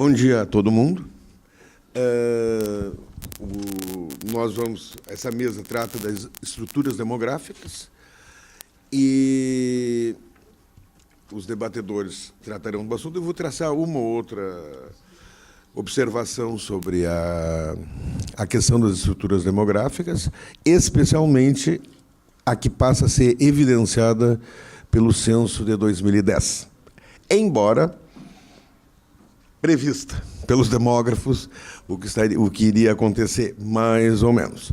Bom dia a todo mundo. Essa mesa trata das estruturas demográficas e os debatedores tratarão do assunto. Eu vou traçar uma ou outra observação sobre a questão das estruturas demográficas, especialmente a que passa a ser evidenciada pelo censo de 2010. Embora prevista pelos demógrafos o que iria acontecer, mais ou menos.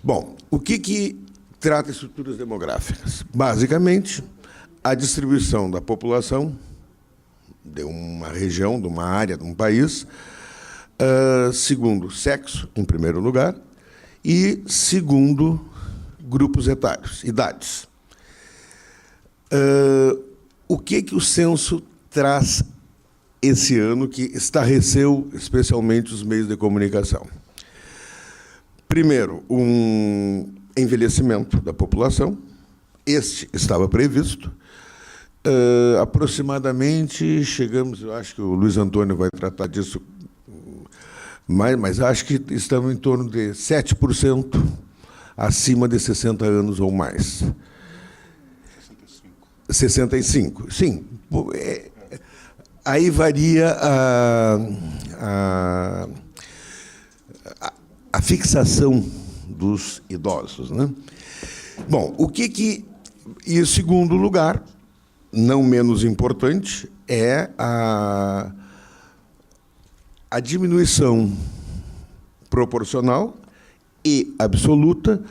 Bom, o que trata estruturas demográficas? Basicamente, a distribuição da população de uma região, de uma área, de um país, segundo sexo, em primeiro lugar, e segundo grupos etários, idades. O que o censo traz esse ano que estarreceu especialmente os meios de comunicação? Primeiro, um envelhecimento da população. Este estava previsto. Aproximadamente, chegamos, eu acho que o Luiz Antônio vai tratar disso, mas acho que estamos em torno de 7% acima de 60 anos ou mais. 65, sim. Aí varia a fixação dos idosos, né? Bom, e o segundo lugar, não menos importante, é a diminuição proporcional e absoluta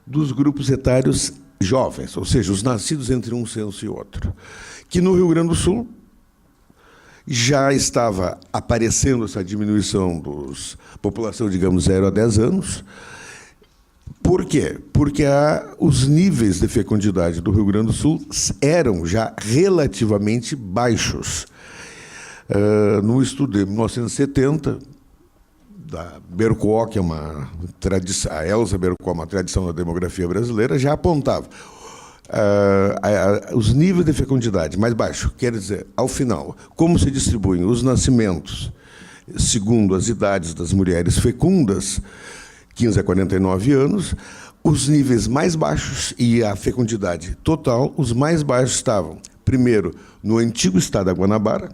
dos grupos etários jovens, ou seja, os nascidos entre um censo e outro, que no Rio Grande do Sul já estava aparecendo essa diminuição dos população, digamos, 0 a 10 anos. Por quê? Porque os níveis de fecundidade do Rio Grande do Sul eram já relativamente baixos. No estudo de 1970, da Bercoó, que é uma tradição, a Elza Bercoó, uma tradição da demografia brasileira, já apontava os níveis de fecundidade mais baixos, quer dizer, ao final, como se distribuem os nascimentos segundo as idades das mulheres fecundas, 15 a 49 anos, os níveis mais baixos e a fecundidade total, os mais baixos estavam, primeiro, no antigo estado da Guanabara,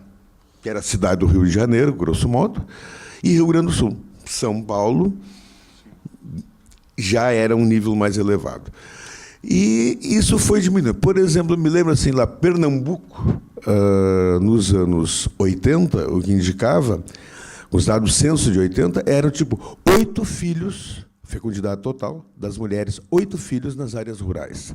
que era a cidade do Rio de Janeiro, grosso modo, e Rio Grande do Sul. São Paulo já era um nível mais elevado. E isso foi diminuindo. Por exemplo, me lembro assim, lá, Pernambuco, nos anos 80, o que indicava, os dados censo de 80, eram tipo 8 filhos, fecundidade total das mulheres, 8 filhos nas áreas rurais.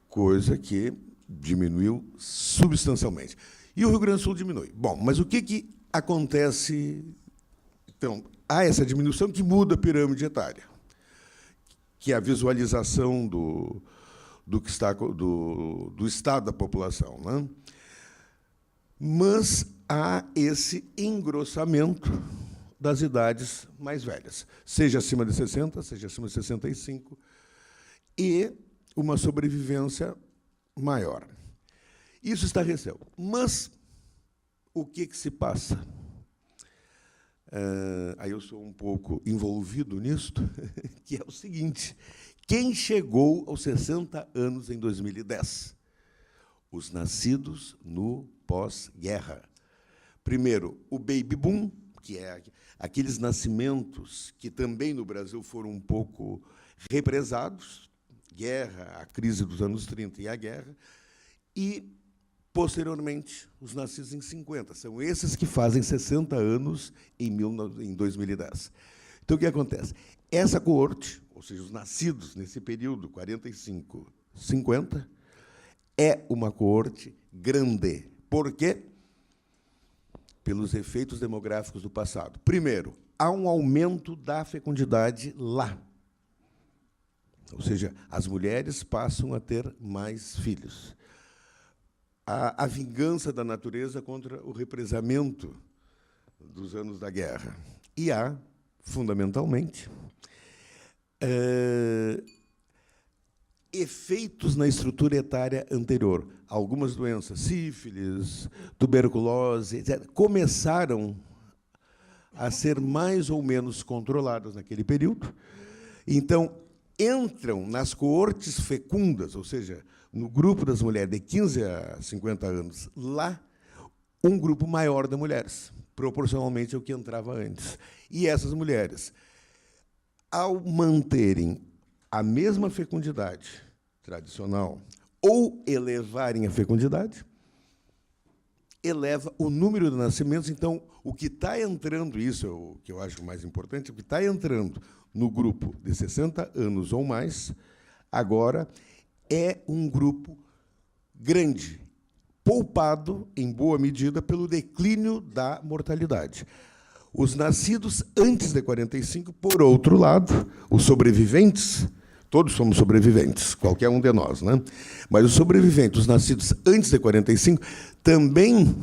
Coisa que diminuiu substancialmente. E o Rio Grande do Sul diminui. Bom, mas o que acontece? Então, há essa diminuição que muda a pirâmide etária, que é a visualização do estado da população, né? Mas há esse engrossamento das idades mais velhas, seja acima de 60, seja acima de 65, e uma sobrevivência maior. Isso estarreceu. Mas o que se passa? Aí eu sou um pouco envolvido nisto, que é o seguinte: quem chegou aos 60 anos em 2010? Os nascidos no pós-guerra. Primeiro, o baby boom, que é aqueles nascimentos que também no Brasil foram um pouco represados, guerra, a crise dos anos 30 e a guerra, e, posteriormente, os nascidos em 50. São esses que fazem 60 anos em 2010. Então, o que acontece? Essa coorte, ou seja, os nascidos nesse período, 45, 50, é uma coorte grande. Por quê? Pelos efeitos demográficos do passado. Primeiro, há um aumento da fecundidade lá. Ou seja, as mulheres passam a ter mais filhos. A vingança da natureza contra o represamento dos anos da guerra. E há, fundamentalmente, efeitos na estrutura etária anterior. Algumas doenças, sífilis, tuberculose, etc., começaram a ser mais ou menos controladas naquele período. Então, entram nas coortes fecundas, ou seja, no grupo das mulheres de 15 a 50 anos, lá, um grupo maior de mulheres, proporcionalmente ao que entrava antes. E essas mulheres, ao manterem a mesma fecundidade tradicional ou elevarem a fecundidade, eleva o número de nascimentos. Então, o que está entrando, isso é o que eu acho mais importante, o que está entrando no grupo de 60 anos ou mais, agora é um grupo grande, poupado, em boa medida, pelo declínio da mortalidade. Os nascidos antes de 45, por outro lado, os sobreviventes, todos somos sobreviventes, qualquer um de nós, né? Mas os sobreviventes, os nascidos antes de 45, também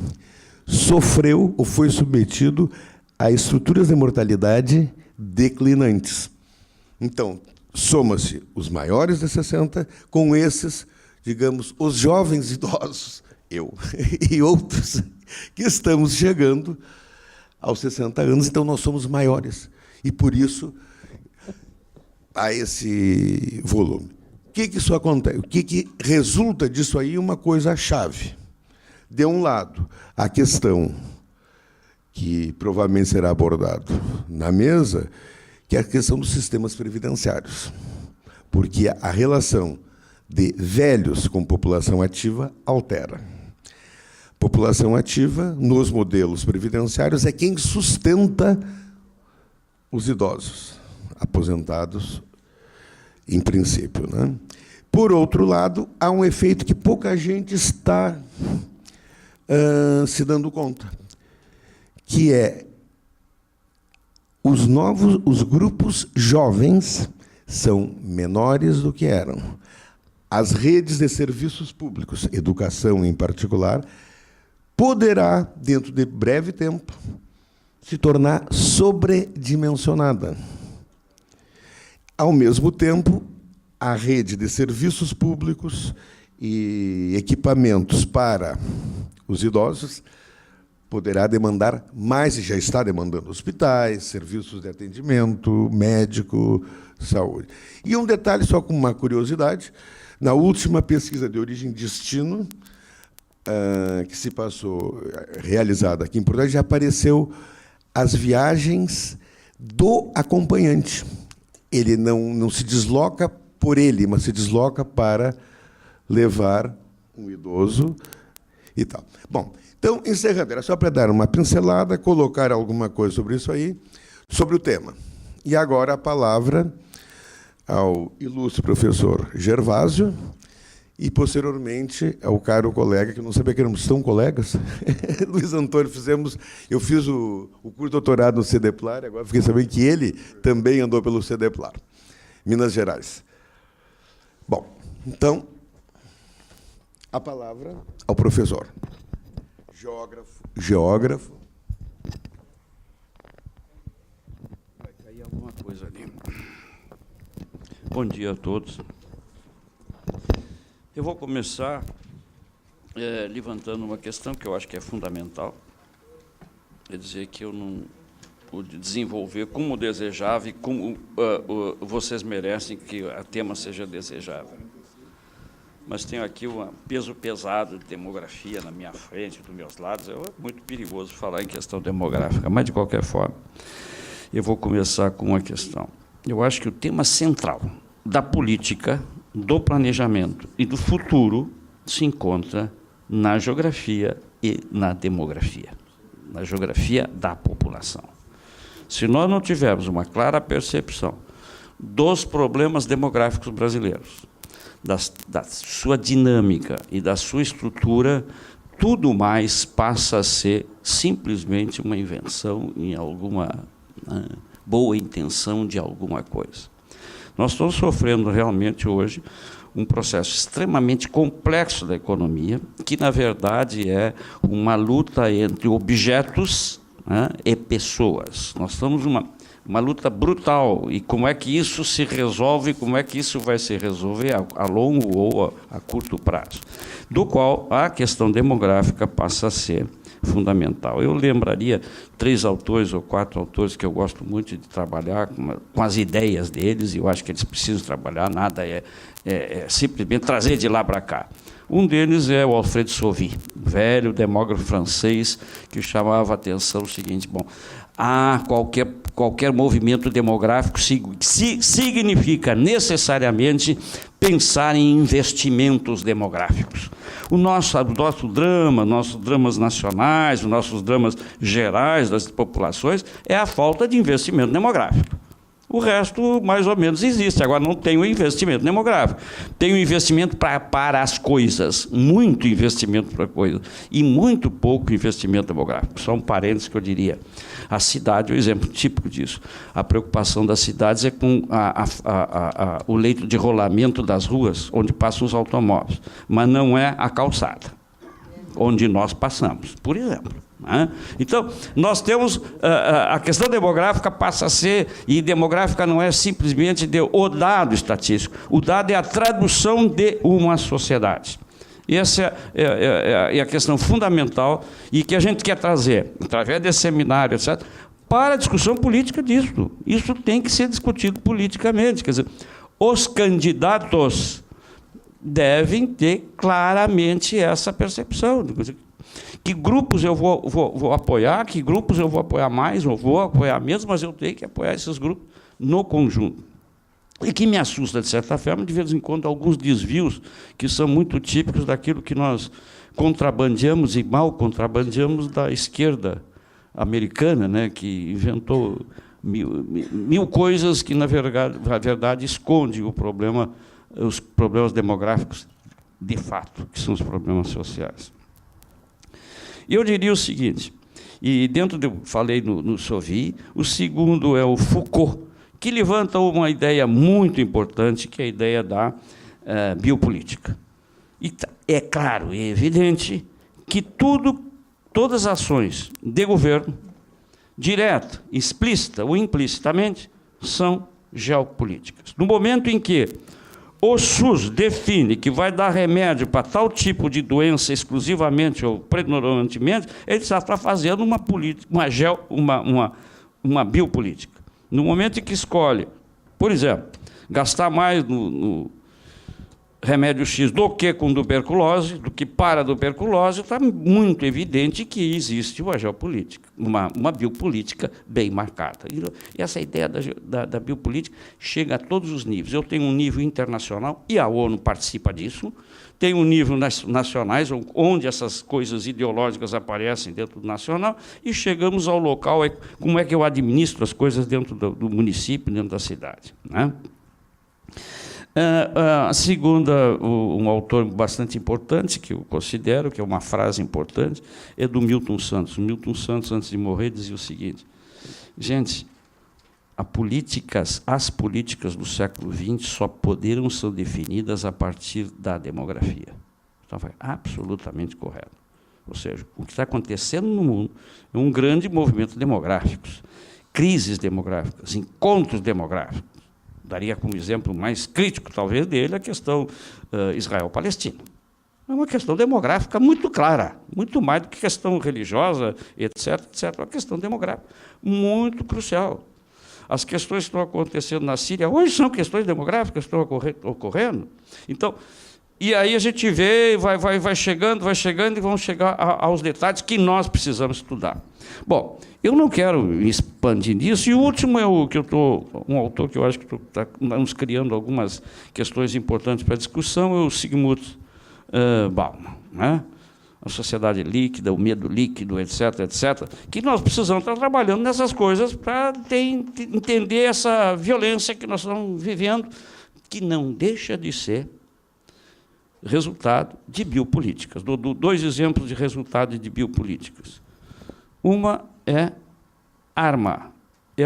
sofreu ou foi submetido a estruturas de mortalidade declinantes. Então, soma-se os maiores de 60 com esses, digamos, os jovens idosos, eu e outros, que estamos chegando aos 60 anos, então nós somos maiores. E, por isso, há esse volume. O que isso acontece? O que resulta disso aí? Uma coisa-chave. De um lado, a questão que provavelmente será abordado na mesa, que é a questão dos sistemas previdenciários. Porque a relação de velhos com população ativa altera. População ativa, nos modelos previdenciários, é quem sustenta os idosos, aposentados, em princípio, né? Por outro lado, há um efeito que pouca gente está se dando conta, que é os grupos jovens são menores do que eram. As redes de serviços públicos, educação em particular, poderá, dentro de breve tempo, se tornar sobredimensionada. Ao mesmo tempo, a rede de serviços públicos e equipamentos para os idosos poderá demandar mais, e já está demandando, hospitais, serviços de atendimento, médico, saúde. E um detalhe, só com uma curiosidade, na última pesquisa de origem e destino, que se passou, realizada aqui em Portugal, já apareceu as viagens do acompanhante. Ele não se desloca por ele, mas se desloca para levar um idoso e tal. Bom, então, encerrando, era só para dar uma pincelada, colocar alguma coisa sobre isso aí, sobre o tema. E agora a palavra ao ilustre professor Gervásio, e, posteriormente, ao caro colega, que eu não sabia que éramos tão colegas, Luiz Antônio, eu fiz o curso de doutorado no CEDEPLAR, agora fiquei sabendo que ele também andou pelo CEDEPLAR, Minas Gerais. Bom, então, a palavra ao professor. Geógrafo. Vai cair alguma coisa ali. Bom dia a todos. Eu vou começar levantando uma questão que eu acho que é fundamental. Quer dizer, que eu não pude desenvolver como desejava e como vocês merecem que o tema seja desejável. Mas tenho aqui um peso pesado de demografia na minha frente, dos meus lados. É muito perigoso falar em questão demográfica, mas, de qualquer forma, eu vou começar com uma questão. Eu acho que o tema central da política, do planejamento e do futuro se encontra na geografia e na demografia, na geografia da população. Se nós não tivermos uma clara percepção dos problemas demográficos brasileiros, da sua dinâmica e da sua estrutura, tudo mais passa a ser simplesmente uma invenção em alguma boa intenção de alguma coisa. Nós estamos sofrendo realmente hoje um processo extremamente complexo da economia, que, na verdade, é uma luta entre objetos, né, e pessoas. Nós estamos uma luta brutal. E como é que isso se resolve, como é que isso vai se resolver a longo ou a curto prazo, do qual a questão demográfica passa a ser fundamental. Eu lembraria 3 autores ou 4 autores que eu gosto muito de trabalhar com as ideias deles, e eu acho que eles precisam trabalhar, nada é simplesmente trazer de lá para cá. Um deles é o Alfred Sauvy, velho demógrafo francês, que chamava a atenção o seguinte: bom, qualquer movimento demográfico significa necessariamente pensar em investimentos demográficos. O nosso drama, nossos dramas nacionais, os nossos dramas gerais das populações é a falta de investimento demográfico. O resto, mais ou menos, existe. Agora, não tem o investimento demográfico. Tem o investimento para as coisas, muito investimento para coisas, e muito pouco investimento demográfico. Só um parênteses que eu diria. A cidade é o exemplo típico disso. A preocupação das cidades é com o leito de rolamento das ruas, onde passam os automóveis, mas não é a calçada, onde nós passamos, por exemplo. Então, nós temos a questão demográfica passa a ser, e demográfica não é simplesmente o dado estatístico, o dado é a tradução de uma sociedade. Essa é a questão fundamental e que a gente quer trazer, através desse seminário, etc., para a discussão política disso. Isso tem que ser discutido politicamente. Quer dizer, os candidatos devem ter claramente essa percepção. Que grupos eu vou apoiar, que grupos eu vou apoiar mais, ou vou apoiar menos, mas eu tenho que apoiar esses grupos no conjunto. E que me assusta, de certa forma, de vez em quando, alguns desvios que são muito típicos daquilo que nós contrabandeamos e mal contrabandeamos da esquerda americana, né, que inventou mil coisas que, na verdade, esconde os problemas demográficos de fato, que são os problemas sociais. E eu diria o seguinte, e falei no Sauvy, o segundo é o Foucault, que levanta uma ideia muito importante, que é a ideia da biopolítica. E é claro, é evidente que todas as ações de governo, direta, explícita ou implicitamente, são geopolíticas. No momento em que o SUS define que vai dar remédio para tal tipo de doença exclusivamente ou predominantemente, ele já está fazendo uma biopolítica. No momento em que escolhe, por exemplo, gastar mais no remédio X do que com tuberculose, do que para a tuberculose, está muito evidente que existe uma geopolítica, uma biopolítica bem marcada. E essa ideia da biopolítica chega a todos os níveis. Eu tenho um nível internacional, e a ONU participa disso, tem um nível nacionais, onde essas coisas ideológicas aparecem dentro do nacional, e chegamos ao local, como é que eu administro as coisas dentro do município, dentro da cidade, né? A segunda, um autor bastante importante, que eu considero, que é uma frase importante, é do Milton Santos. O Milton Santos, antes de morrer, dizia o seguinte: gente, as políticas do século XX só poderão ser definidas a partir da demografia. Então, foi absolutamente correto. Ou seja, o que está acontecendo no mundo é um grande movimento demográfico, crises demográficas, encontros demográficos. Daria como exemplo mais crítico, talvez, dele, a questão Israel-Palestina. É uma questão demográfica muito clara, muito mais do que questão religiosa, etc., etc. É uma questão demográfica muito crucial. As questões que estão acontecendo na Síria hoje são questões demográficas que estão ocorrendo. Então, e aí a gente vê, vai chegando, e vamos chegar aos detalhes que nós precisamos estudar. Bom, eu não quero expandir nisso, e o último é um autor que eu acho que está nos criando algumas questões importantes para a discussão, é o Zygmunt Bauman, né? A sociedade líquida, o medo líquido, etc., etc., que nós precisamos estar trabalhando nessas coisas para entender essa violência que nós estamos vivendo, que não deixa de ser resultado de biopolíticas. Dou 2 exemplos de resultado de biopolíticas. Uma é arma. É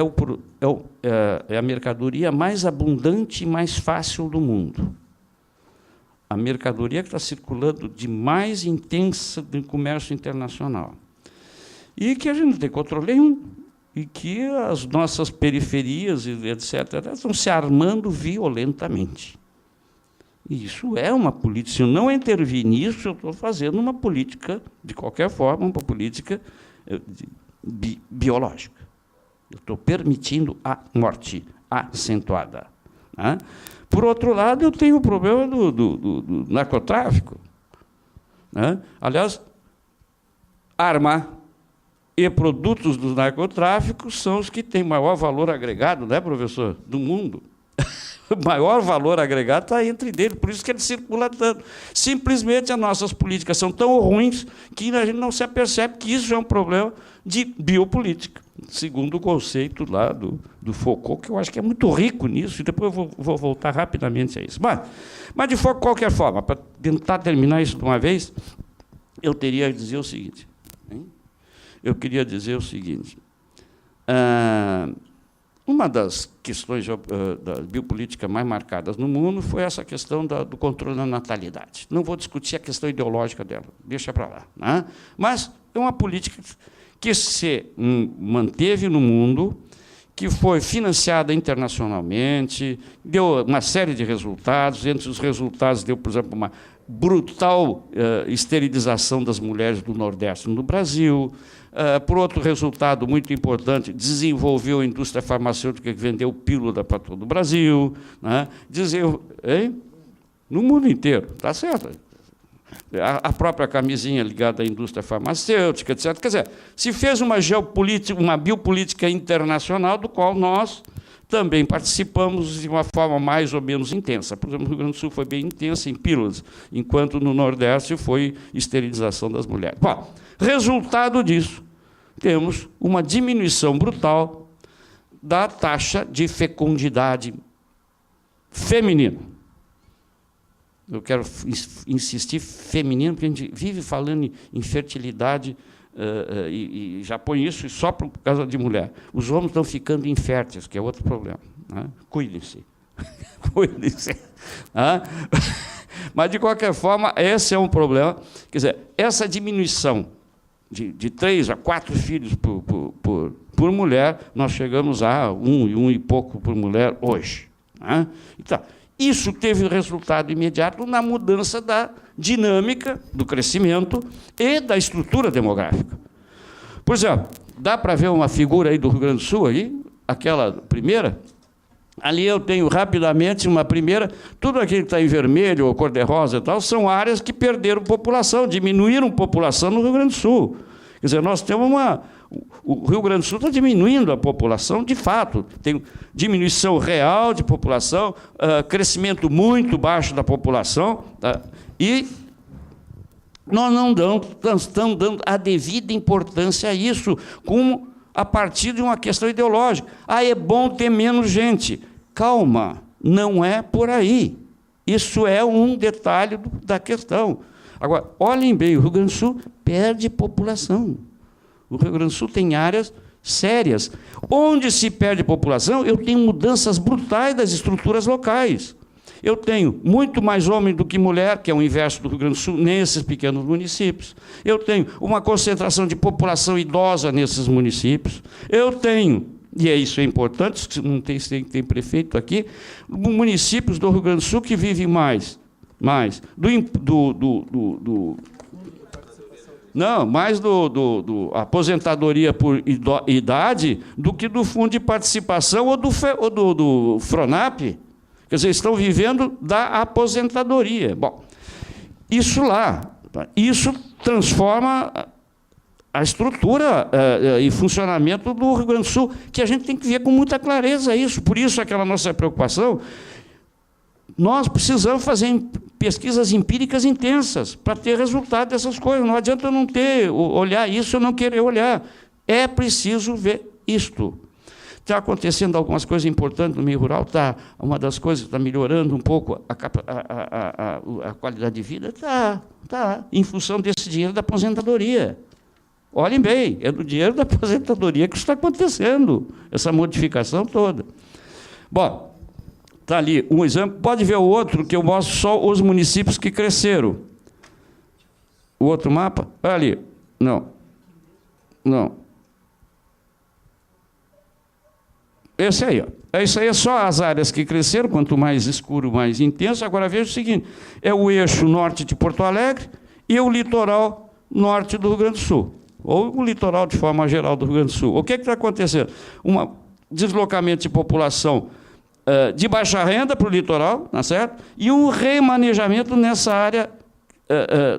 a mercadoria mais abundante e mais fácil do mundo. A mercadoria que está circulando de mais intensa no comércio internacional. E que a gente não tem controle nenhum. e que as nossas periferias, etc., estão se armando violentamente. E isso é uma política. Se eu não intervir nisso, eu estou fazendo uma política, de qualquer forma, uma política biológica. Eu estou permitindo a morte acentuada. Né? Por outro lado, eu tenho o problema do narcotráfico. Né? Aliás, arma e produtos do narcotráfico são os que têm maior valor agregado, né, professor, do mundo. O maior valor agregado está entre deles, por isso que ele circula tanto. Simplesmente as nossas políticas são tão ruins que a gente não se apercebe que isso é um problema de biopolítica, segundo o conceito lá do Foucault, que eu acho que é muito rico nisso, e depois eu vou voltar rapidamente a isso. Mas de qualquer forma, para tentar terminar isso de uma vez, eu teria que dizer o seguinte. Eu queria dizer o seguinte. Uma das questões da biopolítica mais marcadas no mundo foi essa questão do controle da natalidade. Não vou discutir a questão ideológica dela, deixa para lá. Né? Mas é uma política que se manteve no mundo, que foi financiada internacionalmente, deu uma série de resultados. Entre os resultados, deu, por exemplo, uma brutal esterilização das mulheres do Nordeste no Brasil. Por outro resultado muito importante, desenvolveu a indústria farmacêutica que vendeu pílula para todo o Brasil. Né? No mundo inteiro, está certo. A própria camisinha ligada à indústria farmacêutica, etc. Quer dizer, se fez uma biopolítica internacional, do qual nós também participamos de uma forma mais ou menos intensa. Por exemplo, no Rio Grande do Sul foi bem intensa em pílulas, enquanto no Nordeste foi esterilização das mulheres. Bom, resultado disso, temos uma diminuição brutal da taxa de fecundidade feminina. Eu quero insistir feminino, porque a gente vive falando em fertilidade e já põe isso só por causa de mulher. Os homens estão ficando inférteis, que é outro problema. Né? Cuidem-se. Cuidem-se. Mas, de qualquer forma, esse é um problema. Quer dizer, essa diminuição de 3 a 4 filhos por mulher, nós chegamos a 1 e pouco por mulher hoje. Né? Então, isso teve resultado imediato na mudança da dinâmica do crescimento e da estrutura demográfica. Por exemplo, dá para ver uma figura aí do Rio Grande do Sul, aí, aquela primeira? Ali eu tenho rapidamente uma primeira, tudo aquilo que está em vermelho ou cor-de-rosa e tal, são áreas que perderam população, diminuíram população no Rio Grande do Sul. Quer dizer, nós temos o Rio Grande do Sul está diminuindo a população, de fato. Tem diminuição real de população, crescimento muito baixo da população, tá? E nós não estamos dando a devida importância a isso, como a partir de uma questão ideológica. É bom ter menos gente. Calma, não é por aí. Isso é um detalhe da questão. Agora, olhem bem, o Rio Grande do Sul perde população. O Rio Grande do Sul tem áreas sérias. Onde se perde população, eu tenho mudanças brutais das estruturas locais. Eu tenho muito mais homem do que mulher, que é o inverso do Rio Grande do Sul, nesses pequenos municípios. Eu tenho uma concentração de população idosa nesses municípios. Eu tenho, e isso é importante, não tem prefeito aqui, municípios do Rio Grande do Sul que vivem mais aposentadoria por idade do que do fundo de participação ou do Fronap. Quer dizer, estão vivendo da aposentadoria. Bom, isso transforma a estrutura e funcionamento do Rio Grande do Sul, que a gente tem que ver com muita clareza isso. Por isso, aquela nossa preocupação. Nós precisamos fazer pesquisas empíricas intensas para ter resultado dessas coisas. Não adianta eu não olhar isso, eu não querer olhar. É preciso ver isto. Está acontecendo algumas coisas importantes no meio rural, uma das coisas que está melhorando um pouco a qualidade de vida, está em função desse dinheiro da aposentadoria. Olhem bem, é do dinheiro da aposentadoria que isso está acontecendo, essa modificação toda. Bom, está ali um exemplo. Pode ver o outro, que eu mostro só os municípios que cresceram. O outro mapa? Ali. Não. Esse aí, ó. Isso aí é só as áreas que cresceram, quanto mais escuro, mais intenso. Agora veja o seguinte, é o eixo norte de Porto Alegre e o litoral norte do Rio Grande do Sul, ou o litoral de forma geral do Rio Grande do Sul. O que está acontecendo? Um deslocamento de população de baixa renda para o litoral, tá certo? E um remanejamento nessa área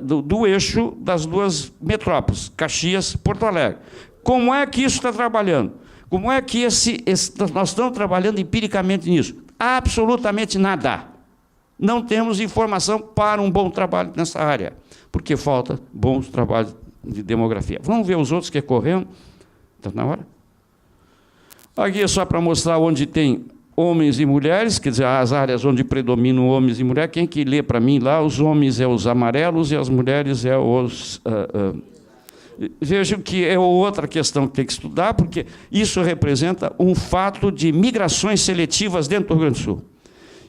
do eixo das duas metrópoles, Caxias e Porto Alegre. Como é que isso está trabalhando? Como é que nós estamos trabalhando empiricamente nisso? Absolutamente nada. Não temos informação para um bom trabalho nessa área, porque falta bons trabalhos de demografia. Vamos ver os outros que correndo. Está na hora? Aqui é só para mostrar onde tem homens e mulheres, quer dizer, as áreas onde predominam homens e mulheres. Quem que lê para mim lá? Os homens é os amarelos e as mulheres é os... Vejam que é outra questão que tem que estudar, porque isso representa um fato de migrações seletivas dentro do Rio Grande do Sul.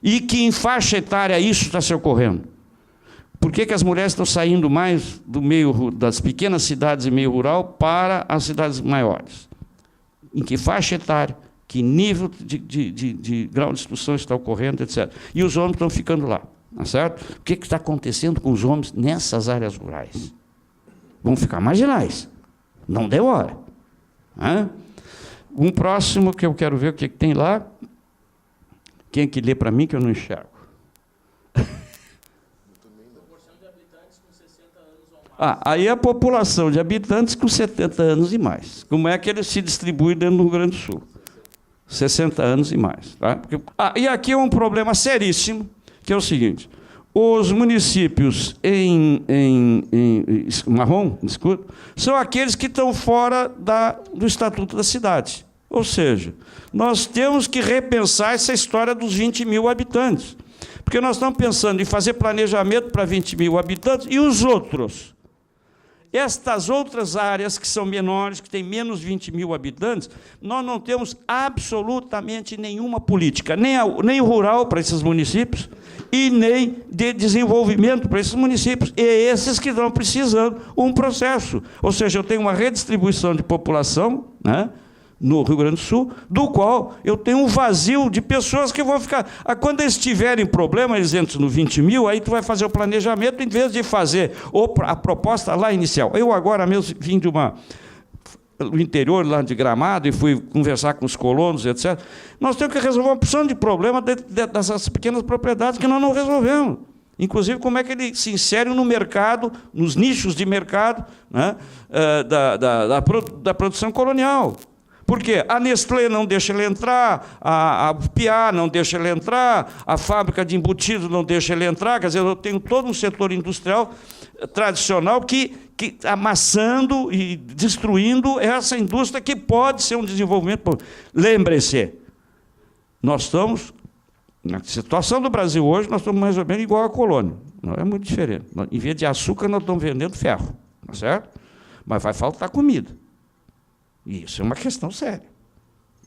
E que em faixa etária isso está se ocorrendo. Por que as mulheres estão saindo mais do meio das pequenas cidades e meio rural para as cidades maiores? Em que faixa etária, que nível de grau de instrução está ocorrendo, etc. E os homens estão ficando lá, tá certo? O que está acontecendo com os homens nessas áreas rurais? Vão ficar marginais. Não demora. Um próximo que eu quero ver o que tem lá. Quem é que lê para mim que eu não enxergo? Aí a população de habitantes com 70 anos e mais. Como é que ele se distribui dentro do Rio Grande do Sul? 60 anos e mais. Tá? E aqui é um problema seríssimo, que é o seguinte. Os municípios em marrom, escuro, são aqueles que estão fora do Estatuto da Cidade. Ou seja, nós temos que repensar essa história dos 20 mil habitantes. Porque nós estamos pensando em fazer planejamento para 20 mil habitantes e os outros. Estas outras áreas que são menores, que têm menos 20 mil habitantes, nós não temos absolutamente nenhuma política, nem rural para esses municípios e nem de desenvolvimento para esses municípios. E é esses que estão precisando um processo. Ou seja, eu tenho uma redistribuição de população, né, no Rio Grande do Sul, do qual eu tenho um vazio de pessoas que vão ficar... Quando eles tiverem problema, eles entram no 20 mil, aí tu vai fazer o planejamento, em vez de fazer a proposta lá inicial. Eu agora mesmo vim do interior, lá de Gramado, e fui conversar com os colonos, etc. Nós temos que resolver uma porção de problemas dessas pequenas propriedades que nós não resolvemos. Inclusive, como é que ele se insere no mercado, nos nichos de mercado, né, da produção colonial. Por quê? A Nestlé não deixa ele entrar, a Piá não deixa ele entrar, a fábrica de embutidos não deixa ele entrar. Quer dizer, eu tenho todo um setor industrial tradicional que amassando e destruindo essa indústria que pode ser um desenvolvimento. Lembre-se, nós estamos, na situação do Brasil hoje, nós estamos mais ou menos igual à colônia. Não é muito diferente. Em vez de açúcar, nós estamos vendendo ferro, tá certo? Mas vai faltar comida. E isso é uma questão séria,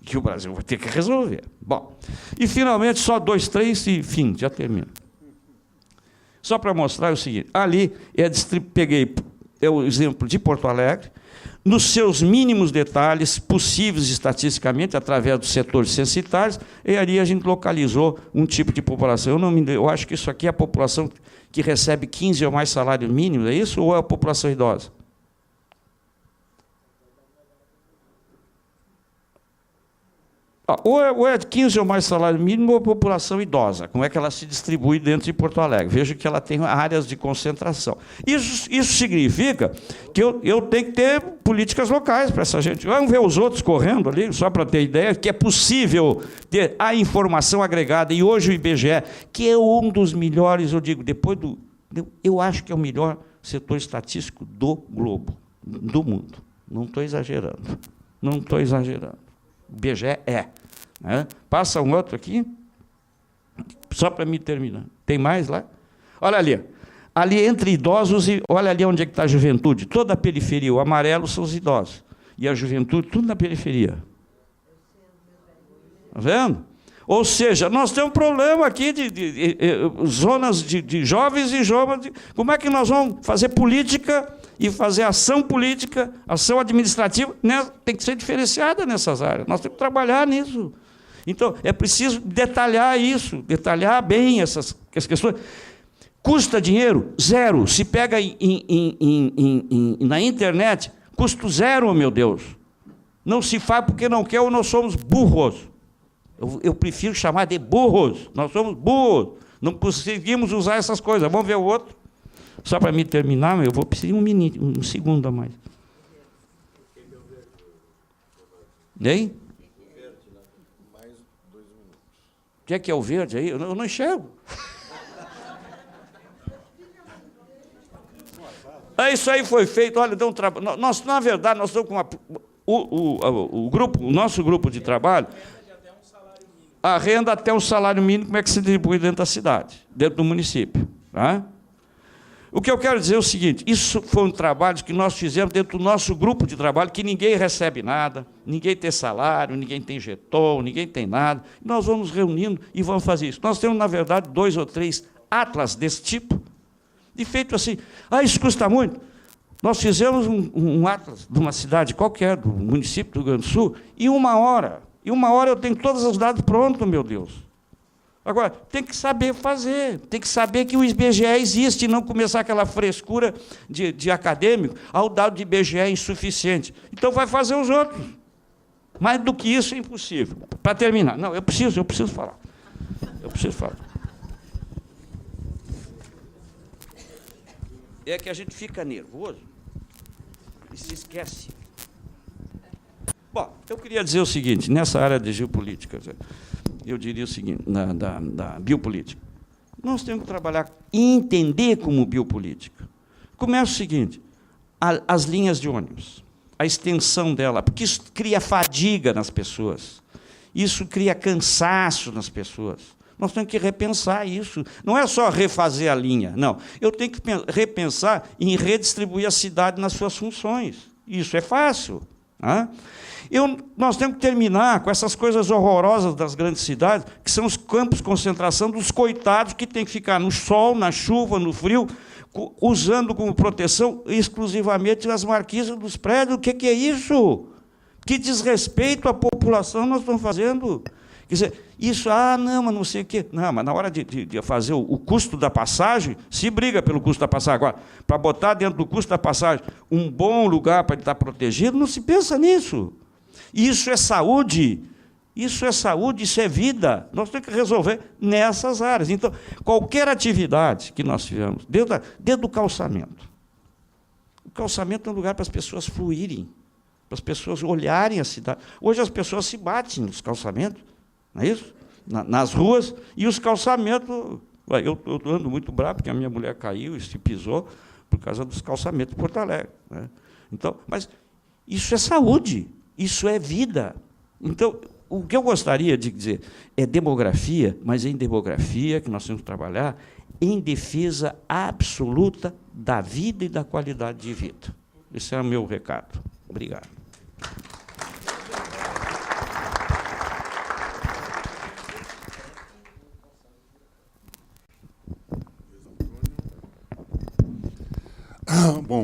que o Brasil vai ter que resolver. Bom, e, finalmente, só 2, 3 e, fim, já termino. Só para mostrar o seguinte, ali, peguei o exemplo de Porto Alegre, nos seus mínimos detalhes, possíveis estatisticamente, através dos setores censitários, e ali a gente localizou um tipo de população. Eu acho que isso aqui é a população que recebe 15 ou mais salários mínimos, é isso? Ou é a população idosa? Ou é 15 ou mais salário mínimo ou a população idosa. Como é que ela se distribui dentro de Porto Alegre? Veja que ela tem áreas de concentração. Isso significa que eu tenho que ter políticas locais para essa gente. Vamos ver os outros correndo ali, só para ter ideia, que é possível ter a informação agregada. E hoje o IBGE, que é um dos melhores, eu digo, eu acho que é o melhor setor estatístico do globo, do mundo. Não estou exagerando. Não estou exagerando. O IBGE é. Né? Passa um outro aqui, só para me terminar. Tem mais lá? Olha ali. Ali entre idosos e... Olha ali onde é que está a juventude. Toda a periferia. O amarelo são os idosos. E a juventude, tudo na periferia. Está vendo? Ou seja, nós temos um problema aqui de zonas de jovens e jovens. Como é que nós vamos fazer política e fazer ação política, ação administrativa? Né? Tem que ser diferenciada nessas áreas. Nós temos que trabalhar nisso. Então, é preciso detalhar isso, detalhar bem essas questões. Custa dinheiro? Zero. Se pega na internet, custo zero, meu Deus. Não se faz porque não quer ou nós somos burros. Eu prefiro chamar de burros. Nós somos burros. Não conseguimos usar essas coisas. Vamos ver o outro? Só para me terminar, eu vou precisar um segundo a mais. Hein? O que é o verde aí? Eu não enxergo. Isso aí foi feito, olha, deu um trabalho. Nós, na verdade, nós estamos com o nosso grupo de trabalho. A renda até um salário mínimo, como é que se distribui dentro da cidade, dentro do município. Tá? O que eu quero dizer é o seguinte, isso foi um trabalho que nós fizemos dentro do nosso grupo de trabalho, que ninguém recebe nada, ninguém tem salário, ninguém tem jeton, ninguém tem nada. Nós vamos reunindo e vamos fazer isso. Nós temos, na verdade, 2 ou 3 atlas desse tipo, e feito assim, isso custa muito. Nós fizemos um atlas de uma cidade qualquer, do município do Rio Grande do Sul, em 1 hora. Em 1 hora eu tenho todos os dados prontos, meu Deus. Agora, tem que saber fazer, tem que saber que o IBGE existe, e não começar aquela frescura de acadêmico, o dado de IBGE é insuficiente. Então, vai fazer os outros. Mais do que isso é impossível. Para terminar, não, eu preciso falar. Eu preciso falar. É que a gente fica nervoso e se esquece. Bom, eu queria dizer o seguinte, nessa área de geopolítica, eu diria o seguinte, da biopolítica. Nós temos que trabalhar e entender como biopolítica. Começa o seguinte, as linhas de ônibus, a extensão dela, porque isso cria fadiga nas pessoas, isso cria cansaço nas pessoas. Nós temos que repensar isso. Não é só refazer a linha, não. Eu tenho que repensar em redistribuir a cidade nas suas funções. Isso é fácil. Né? Nós temos que terminar com essas coisas horrorosas das grandes cidades, que são os campos de concentração dos coitados que têm que ficar no sol, na chuva, no frio, usando como proteção exclusivamente as marquises dos prédios. O que é isso? Que desrespeito à população nós estamos fazendo? Quer dizer, isso, não, mas não sei o quê. Não, mas na hora de fazer o custo da passagem, se briga pelo custo da passagem. Agora, para botar dentro do custo da passagem um bom lugar para ele estar protegido, não se pensa nisso. Isso é saúde, isso é vida. Nós temos que resolver nessas áreas. Então, qualquer atividade que nós tivemos, dentro do calçamento. O calçamento é um lugar para as pessoas fluírem, para as pessoas olharem a cidade. Hoje as pessoas se batem nos calçamentos, não é isso? Nas ruas, e os calçamentos... Eu ando muito bravo, porque a minha mulher caiu e se pisou por causa dos calçamentos de Porto Alegre. Né? Então, mas isso é saúde, isso é vida. Então, o que eu gostaria de dizer é demografia, mas em demografia que nós temos que trabalhar em defesa absoluta da vida e da qualidade de vida. Esse é o meu recado. Obrigado.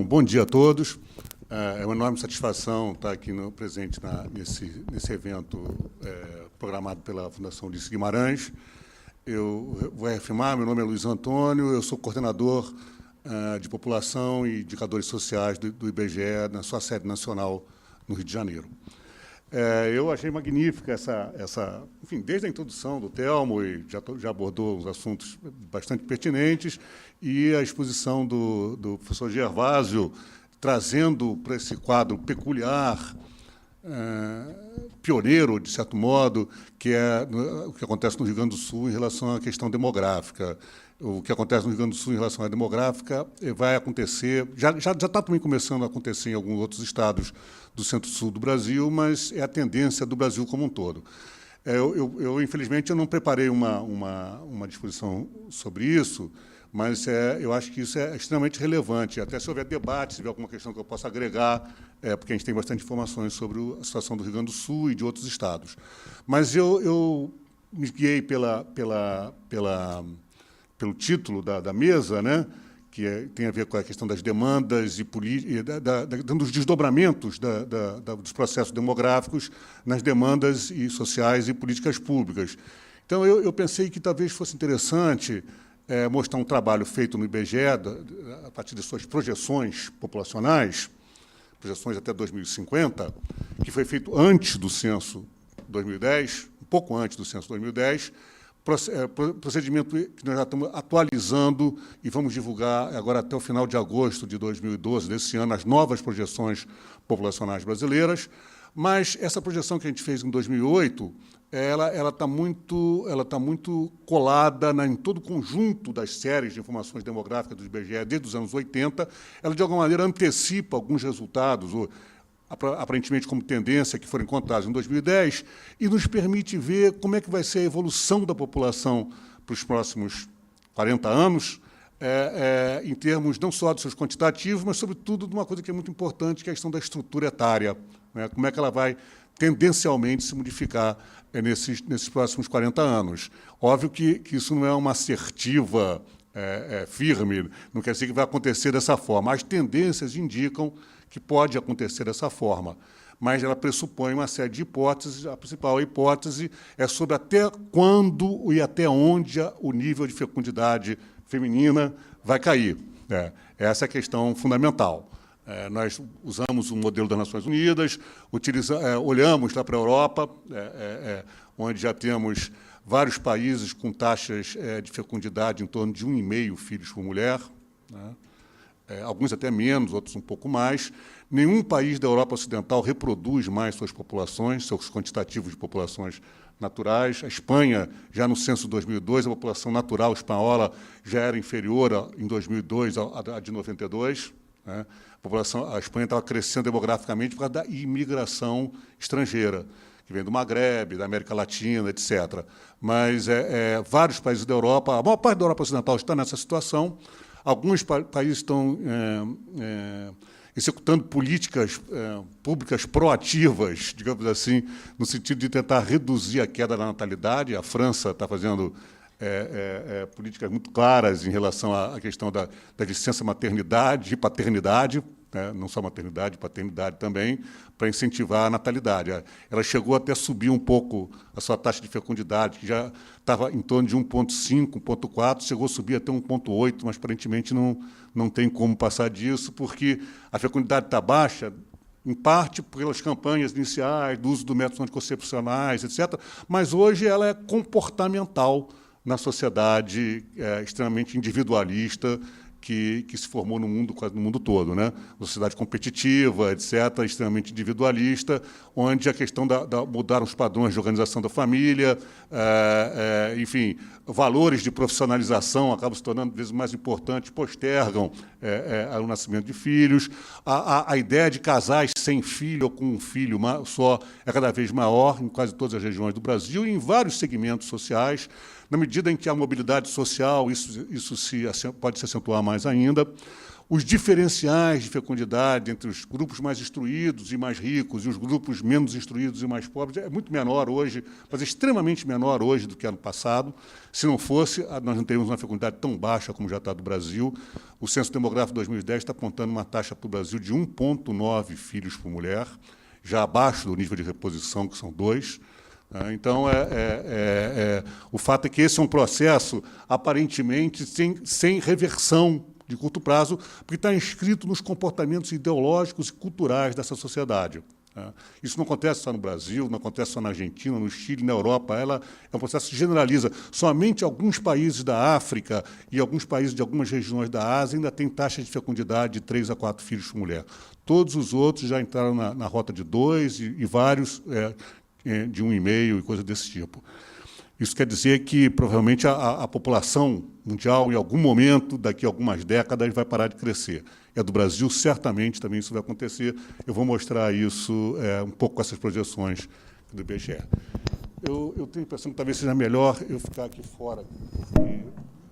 Bom dia a todos. É uma enorme satisfação estar aqui presente nesse evento programado pela Fundação Ulisses Guimarães. Eu vou reafirmar, meu nome é Luiz Antônio, eu sou coordenador de população e indicadores sociais do IBGE na sua sede nacional no Rio de Janeiro. Eu achei magnífica enfim, desde a introdução do Telmo, e já abordou uns assuntos bastante pertinentes, e a exposição do professor Gervásio, trazendo para esse quadro peculiar, pioneiro, de certo modo, que é o que acontece no Rio Grande do Sul em relação à questão demográfica. O que acontece no Rio Grande do Sul em relação à demográfica vai acontecer, já está também começando a acontecer em alguns outros estados do centro-sul do Brasil, mas é a tendência do Brasil como um todo. Infelizmente, eu não preparei uma disposição sobre isso, mas eu acho que isso é extremamente relevante. Até se houver debate, se houver alguma questão que eu possa agregar, porque a gente tem bastante informações sobre a situação do Rio Grande do Sul e de outros estados. Mas eu me guiei pelo título da mesa, né, tem a ver com a questão das demandas e dos desdobramentos dos processos demográficos nas demandas sociais e políticas públicas. Então, eu pensei que talvez fosse interessante mostrar um trabalho feito no IBGE, a partir de suas projeções populacionais, projeções até 2050, que foi feito antes do censo 2010, um pouco antes do censo 2010, procedimento que nós já estamos atualizando e vamos divulgar agora até o final de agosto de 2012, desse ano, as novas projeções populacionais brasileiras. Mas essa projeção que a gente fez em 2008, ela está muito colada em todo o conjunto das séries de informações demográficas do IBGE desde os anos 80. Ela, de alguma maneira, antecipa alguns resultados, aparentemente como tendência, que foram encontrados em 2010, e nos permite ver como é que vai ser a evolução da população para os próximos 40 anos, em termos não só dos seus quantitativos, mas, sobretudo, de uma coisa que é muito importante, que é a questão da estrutura etária, né? Como é que ela vai tendencialmente se modificar nesses próximos 40 anos. Óbvio que isso não é uma assertiva firme, não quer dizer que vai acontecer dessa forma. As tendências indicam que pode acontecer dessa forma, mas ela pressupõe uma série de hipóteses. A principal hipótese é sobre até quando e até onde o nível de fecundidade feminina vai cair. Essa é a questão fundamental. Nós usamos o modelo das Nações Unidas, olhamos lá para a Europa, onde já temos vários países com taxas de fecundidade em torno de 1,5 filhos por mulher, né? Alguns até menos, outros um pouco mais. Nenhum país da Europa Ocidental reproduz mais suas populações, seus quantitativos de populações naturais. A Espanha, já no censo de 2002, a população natural espanhola já era inferior, em 2002, à de 92. Né? A Espanha estava crescendo demograficamente por causa da imigração estrangeira, que vem do Magrebe, da América Latina, etc. Mas vários países da Europa, a maior parte da Europa Ocidental está nessa situação. Alguns países estão executando políticas públicas proativas, digamos assim, no sentido de tentar reduzir a queda da natalidade. A França está fazendo políticas muito claras em relação à questão da licença maternidade e paternidade, não só maternidade, paternidade também, para incentivar a natalidade. Ela chegou até a subir um pouco a sua taxa de fecundidade, que já estava em torno de 1,5, 1,4, chegou a subir até 1,8, mas aparentemente não tem como passar disso, porque a fecundidade está baixa, em parte pelas campanhas iniciais, do uso do métodos anticoncepcionais, etc., mas hoje ela é comportamental na sociedade extremamente individualista, que se formou quase no mundo todo, né? Uma sociedade competitiva, etc., extremamente individualista, onde a questão mudar os padrões de organização da família, enfim, valores de profissionalização acabam se tornando, às vezes, mais importantes, postergam o nascimento de filhos. A ideia de casais sem filho ou com um filho só é cada vez maior em quase todas as regiões do Brasil e em vários segmentos sociais. Na medida em que a mobilidade social, isso pode se acentuar mais ainda. Os diferenciais de fecundidade entre os grupos mais instruídos e mais ricos e os grupos menos instruídos e mais pobres é muito menor hoje, mas é extremamente menor hoje do que ano passado. Se não fosse, nós não teríamos uma fecundidade tão baixa como já está do Brasil. O Censo Demográfico de 2010 está apontando uma taxa para o Brasil de 1,9 filhos por mulher, já abaixo do nível de reposição, que são 2. Então, o fato é que esse é um processo, aparentemente, sem reversão de curto prazo, porque está inscrito nos comportamentos ideológicos e culturais dessa sociedade. Isso não acontece só no Brasil, não acontece só na Argentina, no Chile, na Europa. Ela é um processo que se generaliza. Somente alguns países da África e alguns países de algumas regiões da Ásia ainda têm taxa de fecundidade de 3 a 4 filhos por mulher. Todos os outros já entraram na rota de 2 e vários de 1,5 e coisa desse tipo. Isso quer dizer que, provavelmente, a população mundial, em algum momento, daqui a algumas décadas, vai parar de crescer. E a do Brasil, certamente, também isso vai acontecer. Eu vou mostrar isso um pouco com essas projeções do IBGE. Eu tenho a impressão que talvez seja melhor eu ficar aqui fora,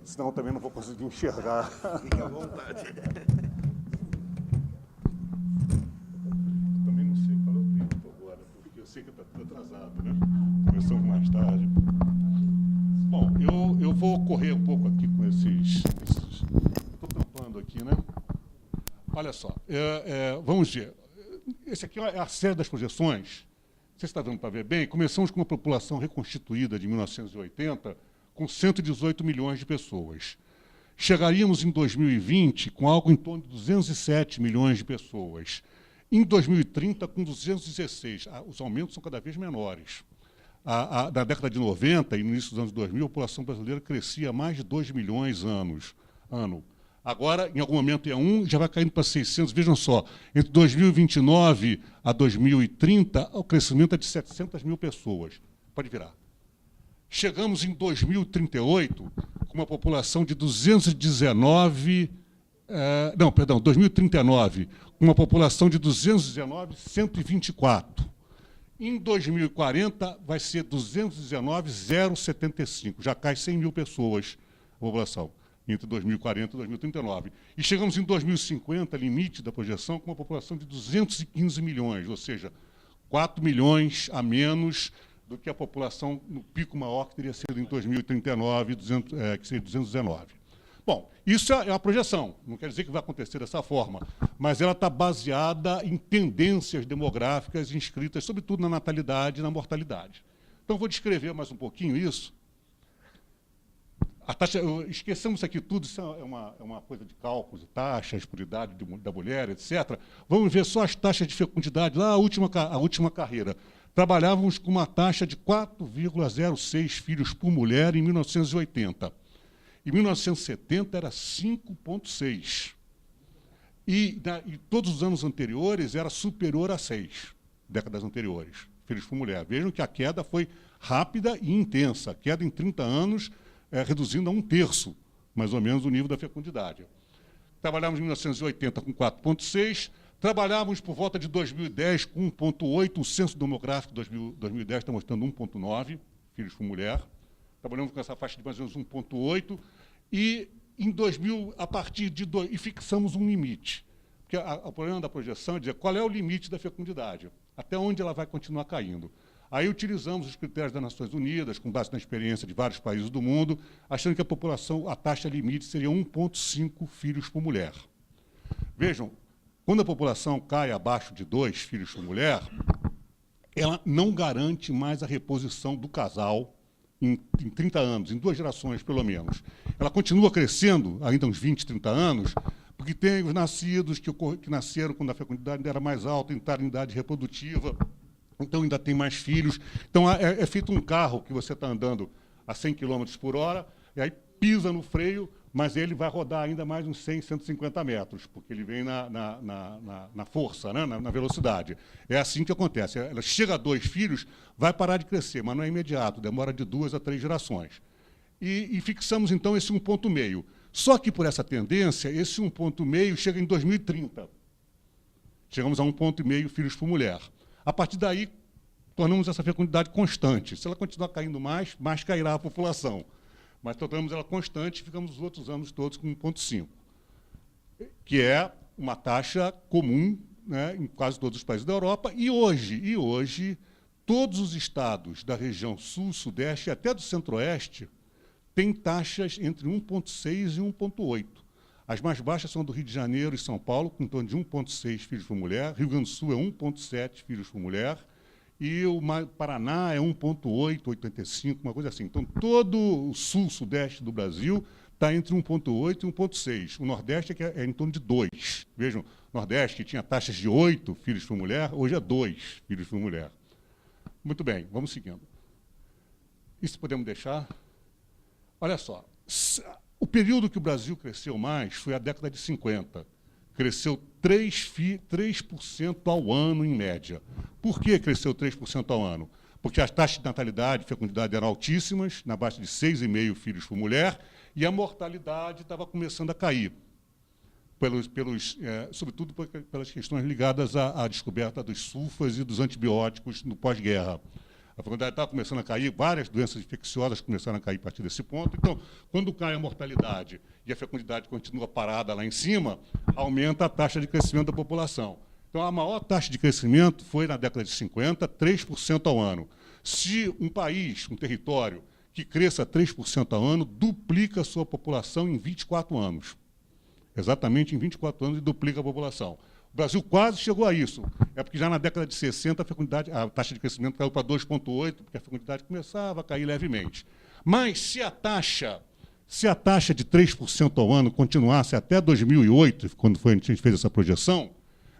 senão eu também não vou conseguir enxergar. Fique à vontade. Também não sei qual é o tempo agora, porque eu sei que está atrasado, né? Começamos mais tarde. Bom, eu vou correr um pouco aqui com esses. Estou tampando aqui. Olha só, vamos ver. Esse aqui é a série das projeções. Você está dando para ver bem? Começamos com uma população reconstituída de 1980 com 118 milhões de pessoas. Chegaríamos em 2020 com algo em torno de 207 milhões de pessoas. Em 2030, com 216. Os aumentos são cada vez menores. Na década de 90 e no início dos anos 2000, a população brasileira crescia mais de 2 milhões ano. Agora, em algum momento é 1, já vai caindo para 600. Vejam só, entre 2029 a 2030, o crescimento é de 700 mil pessoas. Pode virar. Chegamos em 2038 com uma população de 2039, com uma população de 124. Em 2040, vai ser 219,075. Já cai 100 mil pessoas a população, entre 2040 e 2039. E chegamos em 2050, limite da projeção, com uma população de 215 milhões, ou seja, 4 milhões a menos do que a população no pico maior, que teria sido em 2039, que seria 219. Bom, isso é a projeção, não quer dizer que vai acontecer dessa forma, mas ela está baseada em tendências demográficas inscritas, sobretudo na natalidade e na mortalidade. Então, vou descrever mais um pouquinho isso. A taxa, esqueçamos aqui tudo, isso é uma coisa de cálculos, taxas por idade da mulher, etc. Vamos ver só as taxas de fecundidade, lá a última carreira. Trabalhávamos com uma taxa de 4,06 filhos por mulher em 1980. Em 1970 era 5,6. E todos os anos anteriores era superior a 6, décadas anteriores, filhos por mulher. Vejam que a queda foi rápida e intensa. A queda em 30 anos, reduzindo a 1/3, mais ou menos, o nível da fecundidade. Trabalhávamos em 1980 com 4,6, trabalhávamos por volta de 2010 com 1,8, o censo demográfico de 2010 está mostrando 1,9 filhos por mulher. Trabalhamos com essa faixa de mais ou menos 1,8, e em 2000, e fixamos um limite. Porque o problema da projeção é dizer qual é o limite da fecundidade, até onde ela vai continuar caindo. Aí utilizamos os critérios das Nações Unidas, com base na experiência de vários países do mundo, achando que a taxa limite seria 1,5 filhos por mulher. Vejam, quando a população cai abaixo de 2 filhos por mulher, ela não garante mais a reposição do casal em 30 anos, em 2 gerações, pelo menos. Ela continua crescendo, ainda uns 20, 30 anos, porque tem os nascidos que nasceram quando a fecundidade ainda era mais alta, entraram em idade reprodutiva, então ainda tem mais filhos. Então, é feito um carro que você está andando a 100 km por hora, e aí pisa no freio, mas ele vai rodar ainda mais uns 100, 150 metros, porque ele vem na força, né? na velocidade. É assim que acontece. Ela chega a 2 filhos, vai parar de crescer, mas não é imediato, demora de 2 a 3 gerações. E fixamos, então, esse 1,5. Só que, por essa tendência, esse 1,5 chega em 2030. Chegamos a 1,5 filhos por mulher. A partir daí, tornamos essa fecundidade constante. Se ela continuar caindo mais cairá a população. Mas tornamos ela constante e ficamos os outros anos todos com 1,5, que é uma taxa comum, né, em quase todos os países da Europa. E hoje, todos os estados da região sul, sudeste e até do centro-oeste têm taxas entre 1,6 e 1,8. As mais baixas são do Rio de Janeiro e São Paulo, com em torno de 1,6 filhos por mulher. Rio Grande do Sul é 1,7 filhos por mulher. E o Paraná é 1,8, 85, uma coisa assim. Então, todo o sul, sudeste do Brasil está entre 1,8 e 1,6. O Nordeste é em torno de 2. Vejam, o Nordeste, que tinha taxas de 8 filhos por mulher, hoje é 2 filhos por mulher. Muito bem, vamos seguindo. Isso podemos deixar? Olha só, o período que o Brasil cresceu mais foi a década de 50. Cresceu 3% ao ano, em média. Por que cresceu 3% ao ano? Porque as taxas de natalidade e fecundidade eram altíssimas, na base de 6,5 filhos por mulher, e a mortalidade estava começando a cair, sobretudo pelas questões ligadas à descoberta dos sulfas e dos antibióticos no pós-guerra. A fecundidade estava começando a cair, várias doenças infecciosas começaram a cair a partir desse ponto. Então, quando cai a mortalidade e a fecundidade continua parada lá em cima, aumenta a taxa de crescimento da população. Então, a maior taxa de crescimento foi na década de 50, 3% ao ano. Se um país, um território, que cresça 3% ao ano, duplica a sua população em 24 anos. Exatamente em 24 anos, e duplica a população. O Brasil quase chegou a isso. É porque já na década de 60 a taxa de crescimento caiu para 2,8, porque a fecundidade começava a cair levemente. Mas se a taxa de 3% ao ano continuasse até 2008, quando a gente fez essa projeção,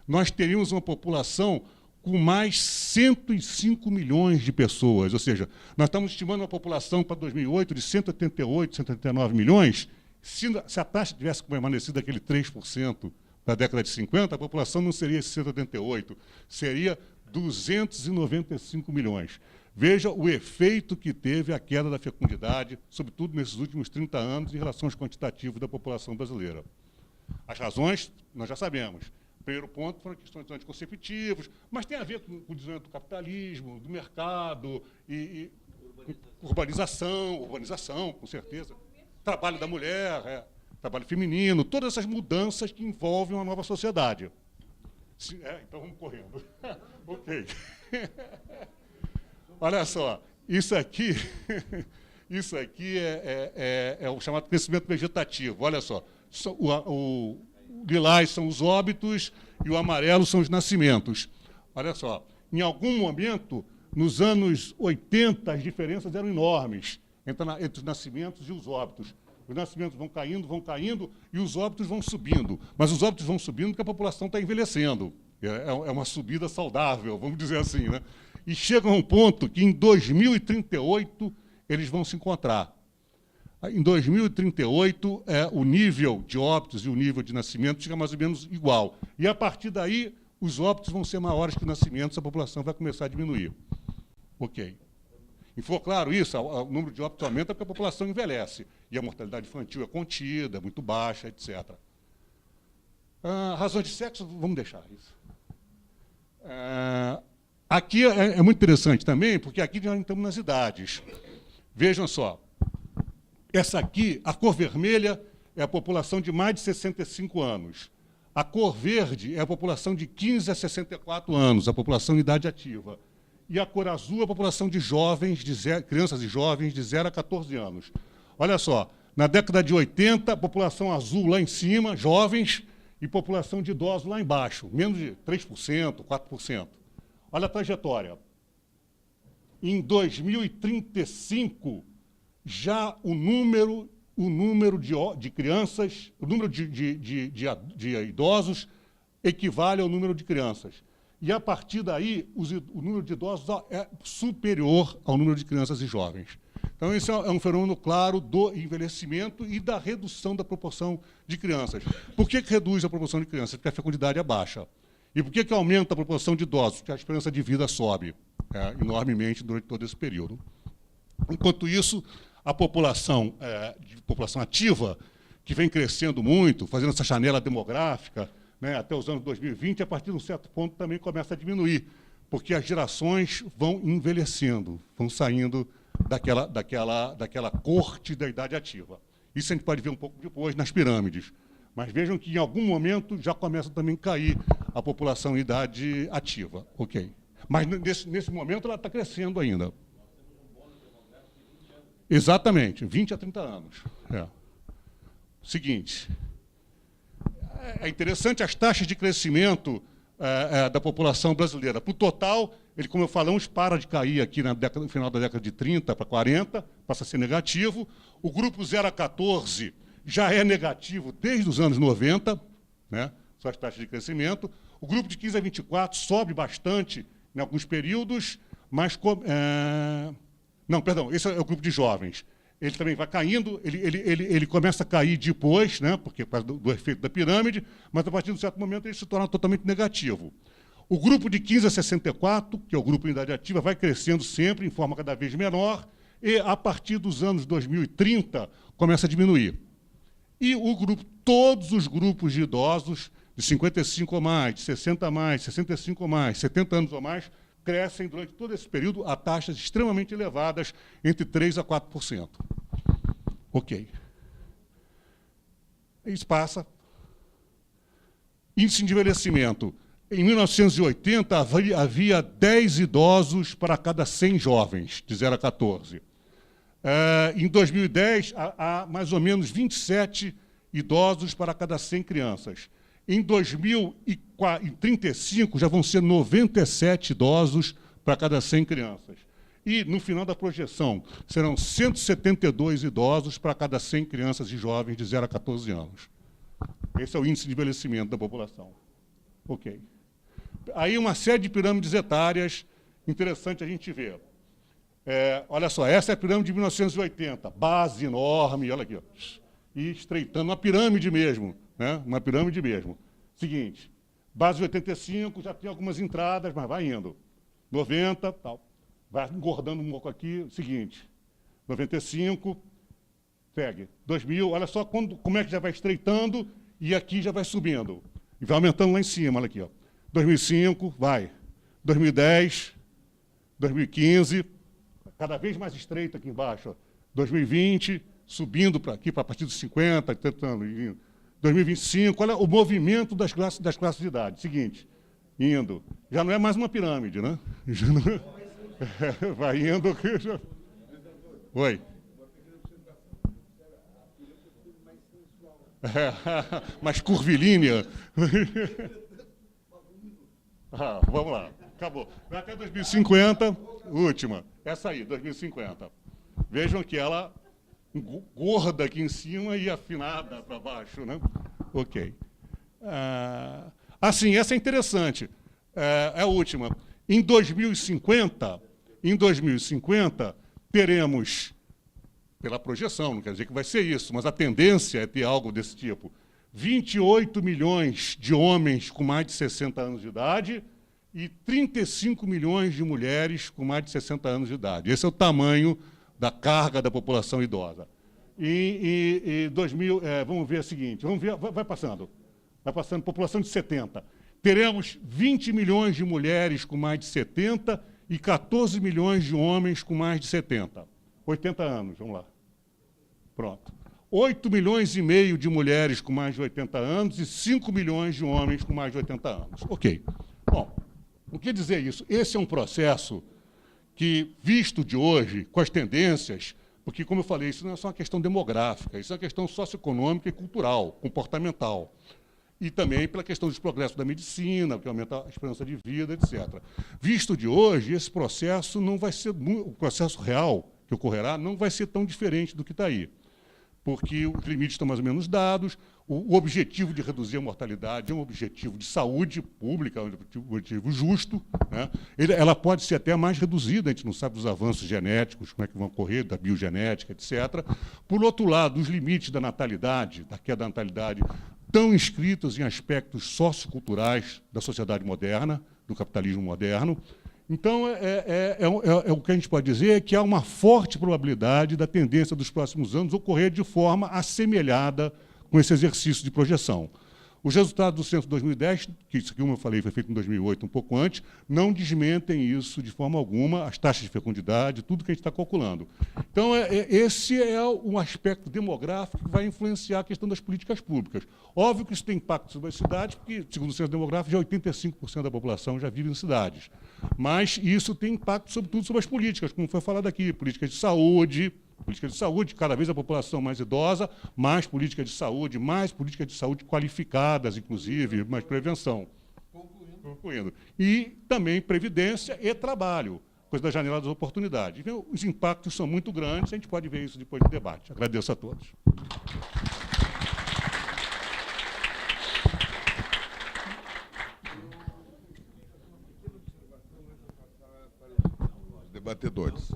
nós teríamos uma população com mais 105 milhões de pessoas. Ou seja, nós estamos estimando uma população para 2008 de 188, 189 milhões. Se a taxa tivesse permanecido aquele 3% da década de 50, a população não seria 188, seria 295 milhões. Veja o efeito que teve a queda da fecundidade, sobretudo nesses últimos 30 anos, em relação aos quantitativos da população brasileira. As razões, nós já sabemos. O primeiro ponto foram questões anticonceptivos, mas tem a ver com o desenvolvimento do capitalismo, do mercado, e urbanização, com certeza. Trabalho da mulher, trabalho feminino, todas essas mudanças que envolvem uma nova sociedade. Então vamos correndo. Ok. Olha só, isso aqui é o chamado crescimento vegetativo. Olha só, o lilás são os óbitos e o amarelo são os nascimentos. Olha só, em algum momento, nos anos 80, as diferenças eram enormes entre os nascimentos e os óbitos. Os nascimentos vão caindo e os óbitos vão subindo. Mas os óbitos vão subindo porque a população está envelhecendo. É uma subida saudável, vamos dizer assim, né? E chega a um ponto que, em 2038, eles vão se encontrar. Em 2038, o nível de óbitos e o nível de nascimentos fica mais ou menos igual. E, a partir daí, os óbitos vão ser maiores que os nascimentos, a população vai começar a diminuir. Ok. E for claro isso, o número de óbitos aumenta porque a população envelhece. E a mortalidade infantil é contida, muito baixa, etc. Razões de sexo, vamos deixar isso. Aqui é muito interessante também, porque aqui nós estamos nas idades. Vejam só. Essa aqui, a cor vermelha, é a população de mais de 65 anos. A cor verde é a população de 15 a 64 anos, a população em idade ativa. E a cor azul é a população de jovens, crianças e jovens de 0 a 14 anos. Olha só, na década de 80, a população azul lá em cima, jovens, e população de idosos lá embaixo, menos de 3%, 4%. Olha a trajetória. Em 2035, já o número de crianças, o número de idosos equivale ao número de crianças. E, a partir daí, o número de idosos é superior ao número de crianças e jovens. Então, esse é um fenômeno claro do envelhecimento e da redução da proporção de crianças. Por que reduz a proporção de crianças? Porque a fecundidade é baixa. E por que aumenta a proporção de idosos? Porque a esperança de vida sobe enormemente durante todo esse período. Enquanto isso, a população ativa, que vem crescendo muito, fazendo essa janela demográfica, né, até os anos 2020, a partir de um certo ponto também começa a diminuir, porque as gerações vão envelhecendo, vão saindo daquela corte da idade ativa. Isso a gente pode ver um pouco depois nas pirâmides. Mas vejam que, em algum momento, já começa também a cair a população em idade ativa. Ok. Mas, nesse momento, ela está crescendo ainda. Exatamente, 20 a 30 anos. Seguinte, é interessante as taxas de crescimento da população brasileira. Para o total, ele, como falamos, para de cair aqui no final da década de 30 para 40, passa a ser negativo. O grupo 0 a 14 já é negativo desde os anos 90, né, suas taxas de crescimento. O grupo de 15 a 24 sobe bastante em alguns períodos, mas... Não, perdão, esse é o grupo de jovens. Ele também vai caindo, ele começa a cair depois, né, porque por causa do efeito da pirâmide, mas, a partir de um certo momento, ele se torna totalmente negativo. O grupo de 15 a 64, que é o grupo em idade ativa, vai crescendo sempre, em forma cada vez menor, e, a partir dos anos 2030, começa a diminuir. E todos os grupos de idosos, de 55 ou mais, de 60 a mais, 65 ou mais, 70 anos ou mais, crescem durante todo esse período a taxas extremamente elevadas, entre 3% a 4%. Ok. Isso passa. Índice de envelhecimento. Em 1980, havia 10 idosos para cada 100 jovens, de 0 a 14. Em 2010, há mais ou menos 27 idosos para cada 100 crianças. Em 2035, já vão ser 97 idosos para cada 100 crianças. E, no final da projeção, serão 172 idosos para cada 100 crianças e jovens de 0 a 14 anos. Esse é o índice de envelhecimento da população. Ok. Aí uma série de pirâmides etárias, interessante a gente ver. Olha só, essa é a pirâmide de 1980, base enorme, olha aqui, ó, e estreitando, uma pirâmide mesmo, né? Uma pirâmide mesmo. Seguinte, base de 85, já tem algumas entradas, mas vai indo. 90, tal. Vai engordando um pouco aqui. Seguinte, 95, segue. 2000, olha só como é que já vai estreitando e aqui já vai subindo. E vai aumentando lá em cima, olha aqui, ó. 2005, vai. 2010, 2015, cada vez mais estreito aqui embaixo, ó. 2020, subindo para aqui, para a partir dos 50, tentando, indo. 2025, olha o movimento das classes de idade. Seguinte, indo. Já não é mais uma pirâmide, né? Já não é, vai indo. Oi. Mais curvilínea. Vamos lá, acabou. Vai até 2050, última. Essa aí, 2050. Vejam que ela gorda aqui em cima e afinada para baixo, né? Ok. Assim, essa é interessante. É a última. Em 2050, teremos, pela projeção, não quer dizer que vai ser isso, mas a tendência é ter algo desse tipo, 28 milhões de homens com mais de 60 anos de idade e 35 milhões de mulheres com mais de 60 anos de idade. Esse é o tamanho da carga da população idosa. E 2000, vamos ver o seguinte, vamos ver, vai passando, população de 70. Teremos 20 milhões de mulheres com mais de 70 e 14 milhões de homens com mais de 70. 80 anos, vamos lá. Pronto. 8 milhões e meio de mulheres com mais de 80 anos e 5 milhões de homens com mais de 80 anos. Ok. Bom, o que dizer isso? Esse é um processo que, visto de hoje, com as tendências, porque, como eu falei, isso não é só uma questão demográfica, isso é uma questão socioeconômica e cultural, comportamental. E também pela questão dos progressos da medicina, que aumenta a esperança de vida, etc. Visto de hoje, esse processo não vai ser, o processo real que ocorrerá não vai ser tão diferente do que está aí, porque os limites estão mais ou menos dados, o objetivo de reduzir a mortalidade é um objetivo de saúde pública, é um objetivo justo, né? Ela pode ser até mais reduzida, a gente não sabe dos avanços genéticos, como é que vão ocorrer, da biogenética, etc. Por outro lado, os limites da natalidade, da queda da natalidade, estão inscritos em aspectos socioculturais da sociedade moderna, do capitalismo moderno. Então, o que a gente pode dizer é que há uma forte probabilidade da tendência dos próximos anos ocorrer de forma assemelhada com esse exercício de projeção. Os resultados do censo de 2010, que isso aqui, como eu falei, foi feito em 2008, um pouco antes, não desmentem isso de forma alguma, as taxas de fecundidade, tudo que a gente está calculando. Então, esse é um aspecto demográfico que vai influenciar a questão das políticas públicas. Óbvio que isso tem impacto sobre as cidades, porque, segundo o censo demográfico, já 85% da população já vive em cidades. Mas isso tem impacto, sobretudo, sobre as políticas, como foi falado aqui, políticas de saúde, cada vez a população mais idosa, mais políticas de saúde qualificadas, inclusive, mais prevenção. Concluindo. E também previdência e trabalho, coisa da janela das oportunidades. Então, os impactos são muito grandes, a gente pode ver isso depois do debate. Agradeço a todos. Debatedores.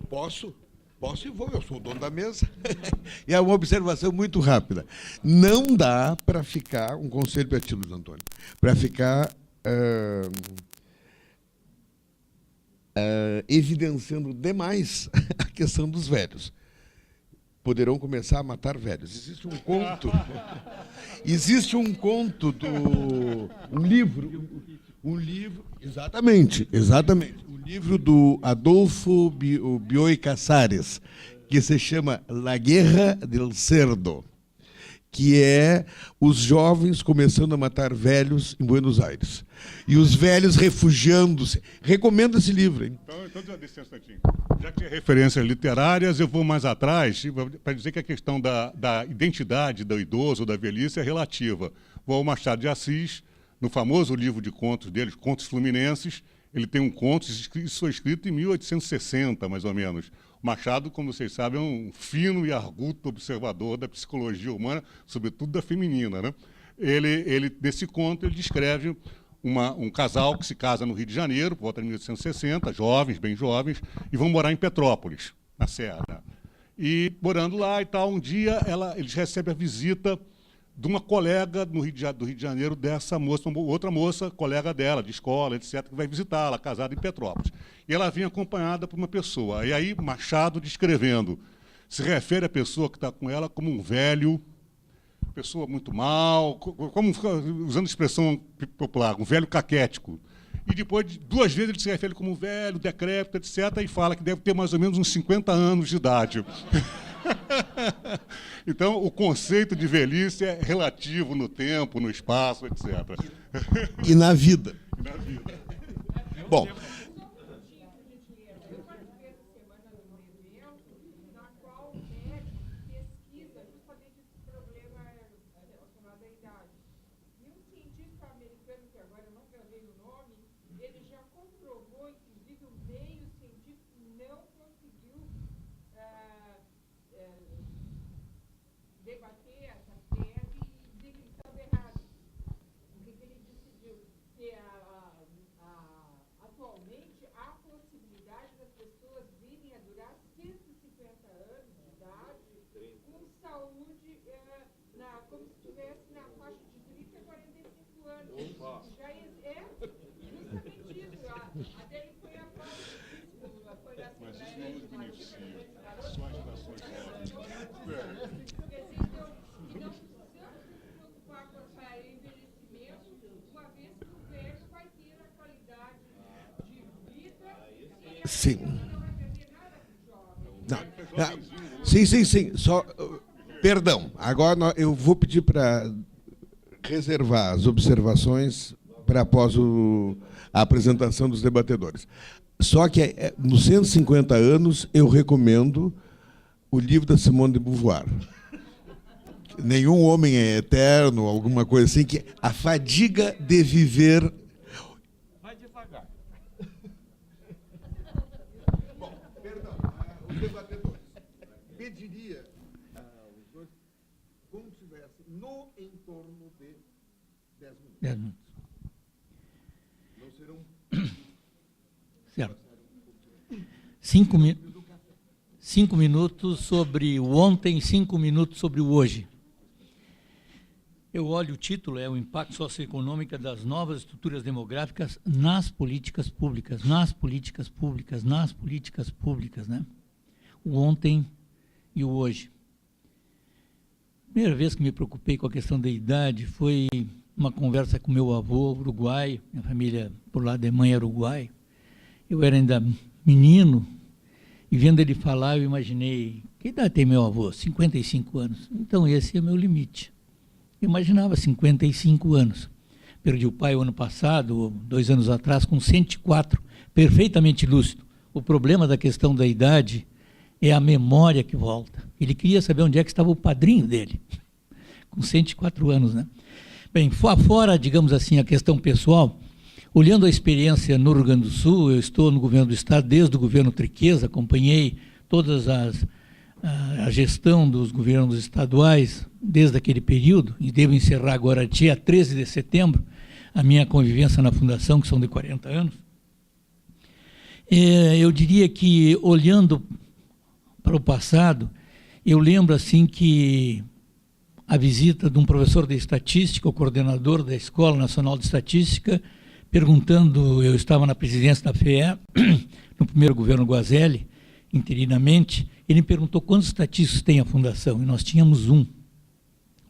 Posso e vou, eu sou o dono da mesa. E é uma observação muito rápida. Não dá para ficar, um conselho para ti, Luiz Antônio, para ficar evidenciando demais a questão dos velhos. Poderão começar a matar velhos. Existe um conto um livro, exatamente. Um livro do Adolfo Bioy Casares, que se chama La Guerra del Cerdo, que é os jovens começando a matar velhos em Buenos Aires. E os velhos refugiando-se. Recomendo esse livro, hein? Então, deixa um instantinho. Já que é referências literárias, eu vou mais atrás para dizer que a questão da identidade do idoso ou da velhice é relativa. Vou ao Machado de Assis, no famoso livro de contos dele, Contos Fluminenses, ele tem um conto, isso foi escrito em 1860, mais ou menos. O Machado, como vocês sabem, é um fino e arguto observador da psicologia humana, sobretudo da feminina, né? Nesse conto, ele descreve um casal que se casa no Rio de Janeiro, por volta de 1860, jovens, bem jovens, e vão morar em Petrópolis, na Serra. E, morando lá e tal, um dia eles recebem a visita de uma colega do Rio de Janeiro dessa moça, uma outra moça, colega dela, de escola, etc., que vai visitá-la, casada em Petrópolis. E ela vem acompanhada por uma pessoa. E aí, Machado, descrevendo, se refere à pessoa que está com ela como um velho, pessoa muito mal, como, usando a expressão popular, um velho caquético. E depois, 2 vezes, ele se refere como um velho, decrépito, etc., e fala que deve ter mais ou menos uns 50 anos de idade. Então, o conceito de velhice é relativo no tempo, no espaço, etc. E na vida. E na vida. Bom, debater essa tese e dizer que eles estão errados. O que ele decidiu? Que atualmente há possibilidade das pessoas virem a durar 150 anos de idade com saúde, como se estivesse na faixa de 30 a 45 anos. Já é justamente isso. A dele foi a prova disso, foi da Assembleia Legislativa. sim. Não. Sim. Só, perdão, agora eu vou pedir para reservar as observações para após a apresentação dos debatedores. Só que, nos 150 anos, eu recomendo o livro da Simone de Beauvoir. Nenhum homem é eterno, alguma coisa assim, que a fadiga de viver... Vai devagar. Bom, perdão, os debatedores. Pediria os dois como se estivesse no entorno de 10 minutos. 10 minutos. Não serão... Certo. 5 minutos sobre o ontem, 5 minutos sobre o hoje. Eu olho o título, é o impacto socioeconômico das novas estruturas demográficas nas políticas públicas, né? O ontem e o hoje. Primeira vez que me preocupei com a questão da idade foi uma conversa com meu avô uruguaio, minha família por lá de mãe é uruguaio. Eu era ainda menino, e vendo ele falar, eu imaginei, que idade tem meu avô? 55 anos. Então, esse é o meu limite. Eu imaginava 55 anos. Perdi o pai o ano passado, 2 anos atrás, com 104, perfeitamente lúcido. O problema da questão da idade é a memória que volta. Ele queria saber onde é que estava o padrinho dele, com 104 anos, né? Bem, fora, digamos assim, a questão pessoal, olhando a experiência no Rio Grande do Sul, eu estou no governo do Estado desde o governo Triqueza, acompanhei todas a gestão dos governos estaduais desde aquele período, e devo encerrar agora, dia 13 de setembro, a minha convivência na Fundação, que são de 40 anos. Eu diria que, olhando para o passado, eu lembro assim que a visita de um professor de estatística, o coordenador da Escola Nacional de Estatística, perguntando, eu estava na presidência da FEE, no primeiro governo Guazelli, interinamente, ele me perguntou quantos estatísticos tem a Fundação, e nós tínhamos um,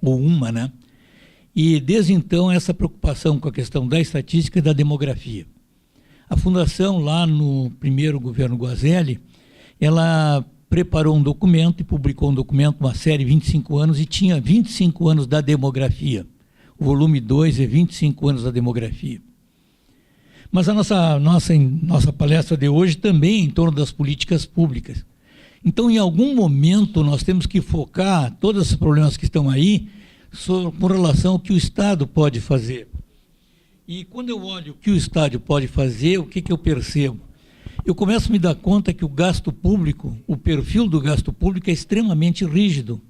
ou uma, né? E desde então, essa preocupação com a questão da estatística e da demografia. A Fundação, lá no primeiro governo Guazelli, ela preparou um documento e publicou um documento, uma série, 25 anos, e tinha 25 anos da demografia. O volume 2 é 25 anos da demografia. Mas a nossa palestra de hoje também é em torno das políticas públicas. Então, em algum momento, nós temos que focar todos esses problemas que estão aí com relação ao que o Estado pode fazer. E quando eu olho o que o Estado pode fazer, o que eu percebo? Eu começo a me dar conta que o gasto público, o perfil do gasto público é extremamente rígido.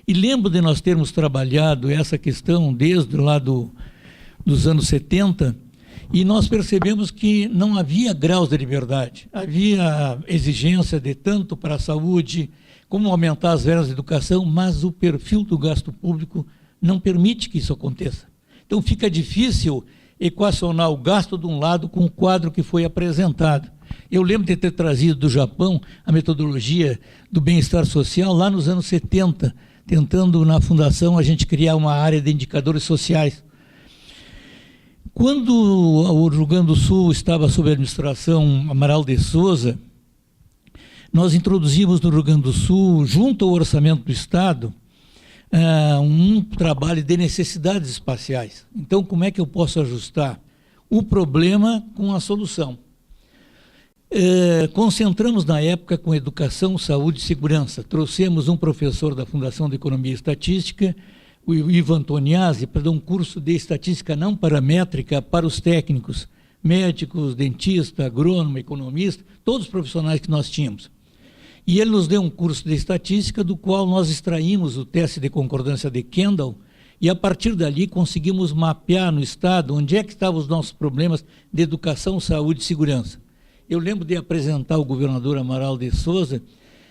E lembro de nós termos trabalhado essa questão desde lá dos anos 70, e nós percebemos que não havia graus de liberdade. Havia exigência de tanto para a saúde, como aumentar as verbas de educação, mas o perfil do gasto público não permite que isso aconteça. Então fica difícil equacionar o gasto de um lado com o quadro que foi apresentado. Eu lembro de ter trazido do Japão a metodologia do bem-estar social lá nos anos 70, tentando na fundação a gente criar uma área de indicadores sociais. Quando o Rio Grande do Sul estava sob a administração Amaral de Souza, nós introduzimos no Rio Grande do Sul, junto ao orçamento do Estado, um trabalho de necessidades espaciais. Então, como é que eu posso ajustar o problema com a solução? Concentramos na época com educação, saúde e segurança. Trouxemos um professor da Fundação de Economia e Estatística, o Ivan Antoniazzi, para dar um curso de estatística não paramétrica para os técnicos, médicos, dentista, agrônomo, economista, todos os profissionais que nós tínhamos. E ele nos deu um curso de estatística do qual nós extraímos o teste de concordância de Kendall e, a partir dali, conseguimos mapear no Estado onde é que estavam os nossos problemas de educação, saúde e segurança. Eu lembro de apresentar ao governador Amaral de Souza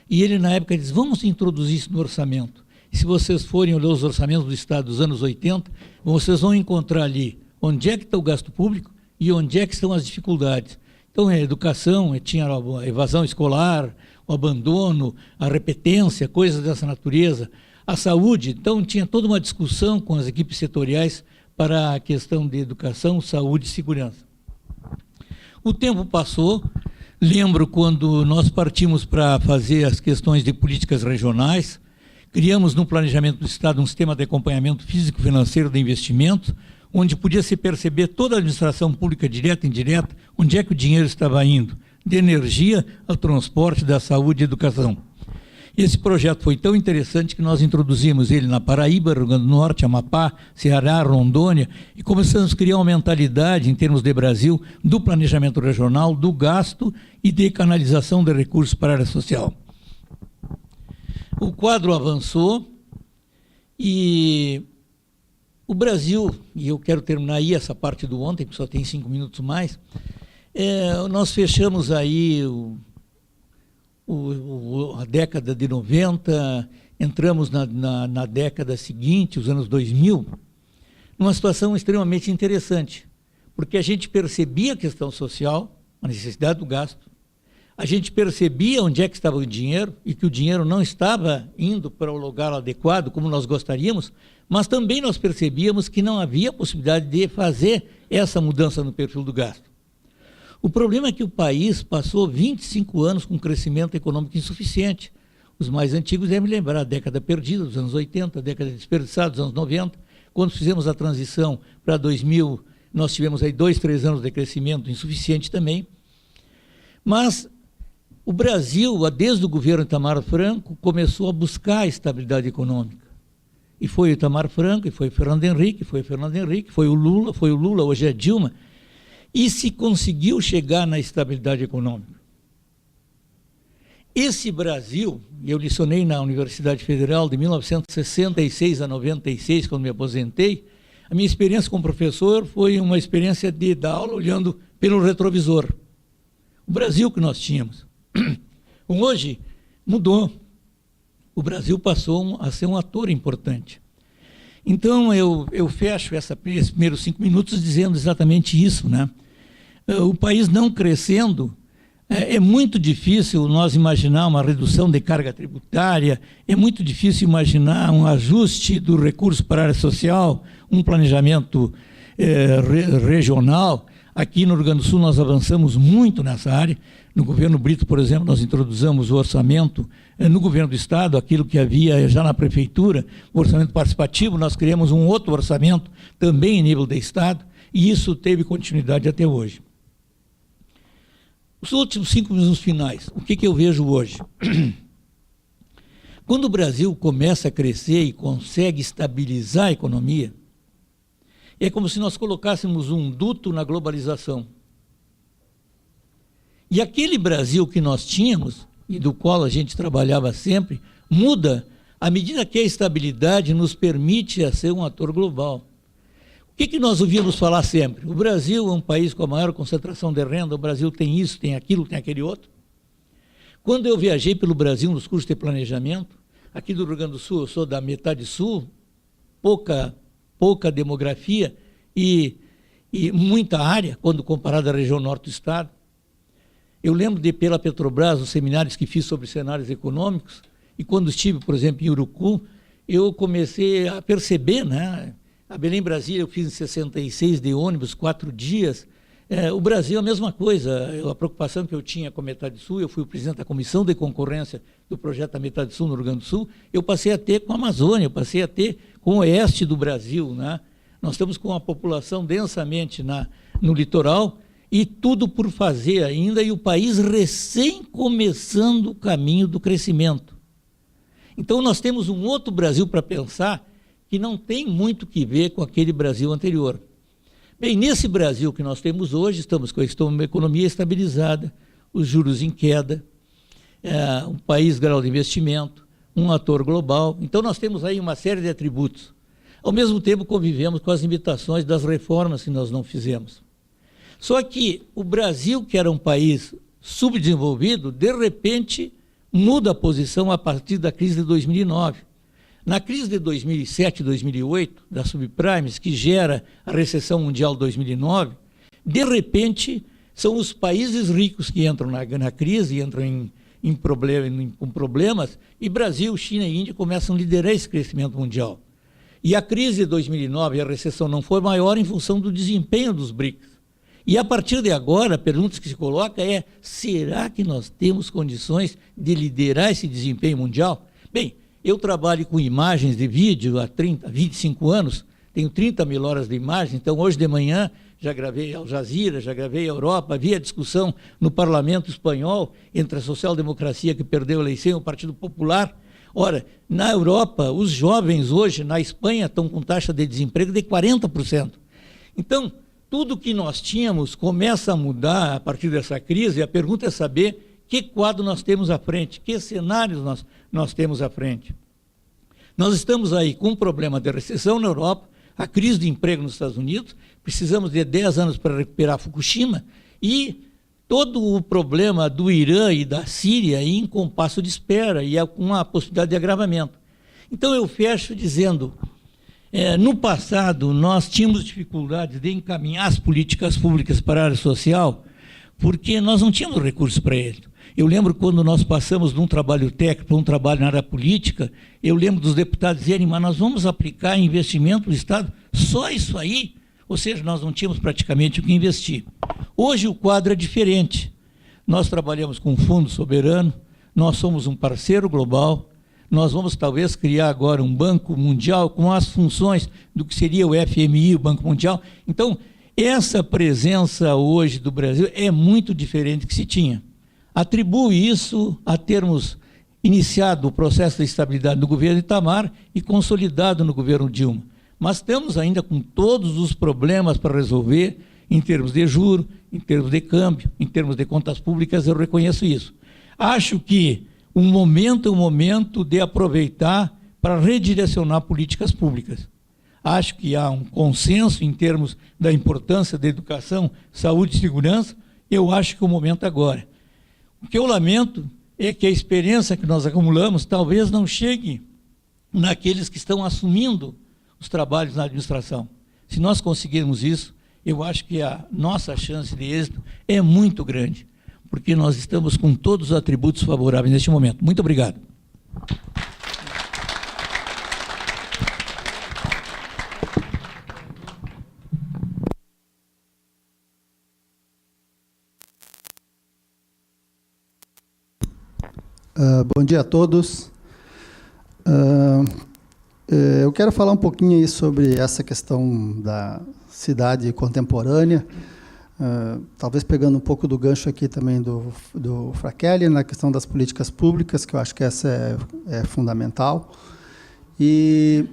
e ele, na época, disse, vamos introduzir isso no orçamento. E se vocês forem olhar os orçamentos do Estado dos anos 80, vocês vão encontrar ali onde é que está o gasto público e onde é que estão as dificuldades. Então, a educação, tinha a evasão escolar, o abandono, a repetência, coisas dessa natureza. A saúde, então, tinha toda uma discussão com as equipes setoriais para a questão de educação, saúde e segurança. O tempo passou, lembro quando nós partimos para fazer as questões de políticas regionais, criamos no planejamento do Estado um sistema de acompanhamento físico-financeiro de investimento, onde podia se perceber toda a administração pública, direta e indireta, onde é que o dinheiro estava indo, de energia ao transporte, da saúde e educação. Esse projeto foi tão interessante que nós introduzimos ele na Paraíba, Rio Grande do Norte, Amapá, Ceará, Rondônia, e começamos a criar uma mentalidade, em termos de Brasil, do planejamento regional, do gasto e de canalização de recursos para a área social. O quadro avançou e o Brasil, e eu quero terminar aí essa parte do ontem, porque só tem 5 minutos mais, nós fechamos aí a década de 90, entramos na década seguinte, os anos 2000, numa situação extremamente interessante, porque a gente percebia a questão social, a necessidade do gasto, a gente percebia onde é que estava o dinheiro e que o dinheiro não estava indo para o lugar adequado, como nós gostaríamos, mas também nós percebíamos que não havia possibilidade de fazer essa mudança no perfil do gasto. O problema é que o país passou 25 anos com crescimento econômico insuficiente. Os mais antigos devem lembrar a década perdida, dos anos 80, a década desperdiçada, dos anos 90. Quando fizemos a transição para 2000, nós tivemos aí 2, 3 anos de crescimento insuficiente também. Mas o Brasil, desde o governo Itamar Franco, começou a buscar a estabilidade econômica. E foi o Itamar Franco, e foi o Fernando Henrique, foi o Lula, hoje é a Dilma, e se conseguiu chegar na estabilidade econômica. Esse Brasil, eu licionei na Universidade Federal de 1966 a 96, quando me aposentei, a minha experiência como professor foi uma experiência de dar aula olhando pelo retrovisor. O Brasil que nós tínhamos. Hoje mudou. O Brasil passou a ser um ator importante. Então, eu fecho esses primeiros 5 minutos dizendo exatamente isso, né? O país não crescendo, é muito difícil nós imaginar uma redução de carga tributária, é muito difícil imaginar um ajuste do recurso para a área social, um planejamento regional. Aqui no Rio Grande do Sul nós avançamos muito nessa área. No governo Brito, por exemplo, nós introduzimos o orçamento, no governo do Estado, aquilo que havia já na prefeitura, o orçamento participativo, nós criamos um outro orçamento, também em nível de Estado, E isso teve continuidade até hoje. Os últimos 5 minutos finais, o que eu vejo hoje? Quando o Brasil começa a crescer e consegue estabilizar a economia, é como se nós colocássemos um duto na globalização. E aquele Brasil que nós tínhamos, e do qual a gente trabalhava sempre, muda à medida que a estabilidade nos permite a ser um ator global. O que nós ouvíamos falar sempre? O Brasil é um país com a maior concentração de renda, o Brasil tem isso, tem aquilo, tem aquele outro. Quando eu viajei pelo Brasil nos cursos de planejamento, aqui do Rio Grande do Sul, eu sou da metade sul, pouca demografia e muita área, quando comparado à região norte do estado. Eu lembro de, pela Petrobras, os seminários que fiz sobre cenários econômicos, e quando estive, por exemplo, em Urucu, eu comecei a perceber, né? A Belém-Brasília eu fiz em 66 de ônibus, 4 dias. O Brasil é a mesma coisa. A preocupação que eu tinha com a Metade Sul, eu fui o presidente da comissão de concorrência do projeto da Metade Sul no Rio Grande do Sul, eu passei a ter com a Amazônia, eu passei a ter com o oeste do Brasil, né? Nós estamos com a população densamente no litoral e tudo por fazer ainda, e o país recém começando o caminho do crescimento. Então nós temos um outro Brasil para pensar que não tem muito que ver com aquele Brasil anterior. Bem, nesse Brasil que nós temos hoje, estamos com uma economia estabilizada, os juros em queda, um país grau de investimento, um ator global. Então nós temos aí uma série de atributos. Ao mesmo tempo convivemos com as limitações das reformas que nós não fizemos. Só que o Brasil, que era um país subdesenvolvido, de repente muda a posição a partir da crise de 2009. Na crise de 2007 e 2008, das subprimes, que gera a recessão mundial de 2009, de repente são os países ricos que entram na crise, entram com problemas, e Brasil, China e Índia começam a liderar esse crescimento mundial. E a crise de 2009 e a recessão não foi maior em função do desempenho dos BRICS. E a partir de agora, a pergunta que se coloca é: será que nós temos condições de liderar esse desempenho mundial? Bem, eu trabalho com imagens de vídeo há 25 anos, tenho 30 mil horas de imagem, então hoje de manhã já gravei Al Jazeera, já gravei a Europa, havia discussão no parlamento espanhol entre a social-democracia que perdeu a eleição e o Partido Popular. Ora, na Europa, os jovens hoje, na Espanha, estão com taxa de desemprego de 40%. Então, tudo que nós tínhamos começa a mudar a partir dessa crise, e a pergunta é saber que quadro nós temos à frente, que cenários nós temos à frente. Nós estamos aí com um problema de recessão na Europa, a crise de emprego nos Estados Unidos, precisamos de 10 anos para recuperar Fukushima, e todo o problema do Irã e da Síria em compasso de espera, e com a possibilidade de agravamento. Então eu fecho dizendo, no passado nós tínhamos dificuldade de encaminhar as políticas públicas para a área social, porque nós não tínhamos recursos para ele. Eu lembro quando nós passamos de um trabalho técnico para um trabalho na área política, eu lembro dos deputados dizerem, mas nós vamos aplicar investimento do Estado, só isso aí? Ou seja, nós não tínhamos praticamente o que investir. Hoje o quadro é diferente. Nós trabalhamos com um fundo soberano, nós somos um parceiro global, nós vamos talvez criar agora um banco mundial com as funções do que seria o FMI, o Banco Mundial. Então, essa presença hoje do Brasil é muito diferente do que se tinha. Atribuo isso a termos iniciado o processo de estabilidade do governo Itamar e consolidado no governo Dilma. Mas estamos ainda com todos os problemas para resolver em termos de juros, em termos de câmbio, em termos de contas públicas, eu reconheço isso. Acho que o momento é o momento de aproveitar para redirecionar políticas públicas. Acho que há um consenso em termos da importância da educação, saúde e segurança, eu acho que o momento é agora. O que eu lamento é que a experiência que nós acumulamos talvez não chegue naqueles que estão assumindo os trabalhos na administração. Se nós conseguirmos isso, eu acho que a nossa chance de êxito é muito grande, porque nós estamos com todos os atributos favoráveis neste momento. Muito obrigado. Bom dia a todos. Eu quero falar um pouquinho aí sobre essa questão da cidade contemporânea, talvez pegando um pouco do gancho aqui também do Frachelli, na questão das políticas públicas, que eu acho que essa é fundamental. E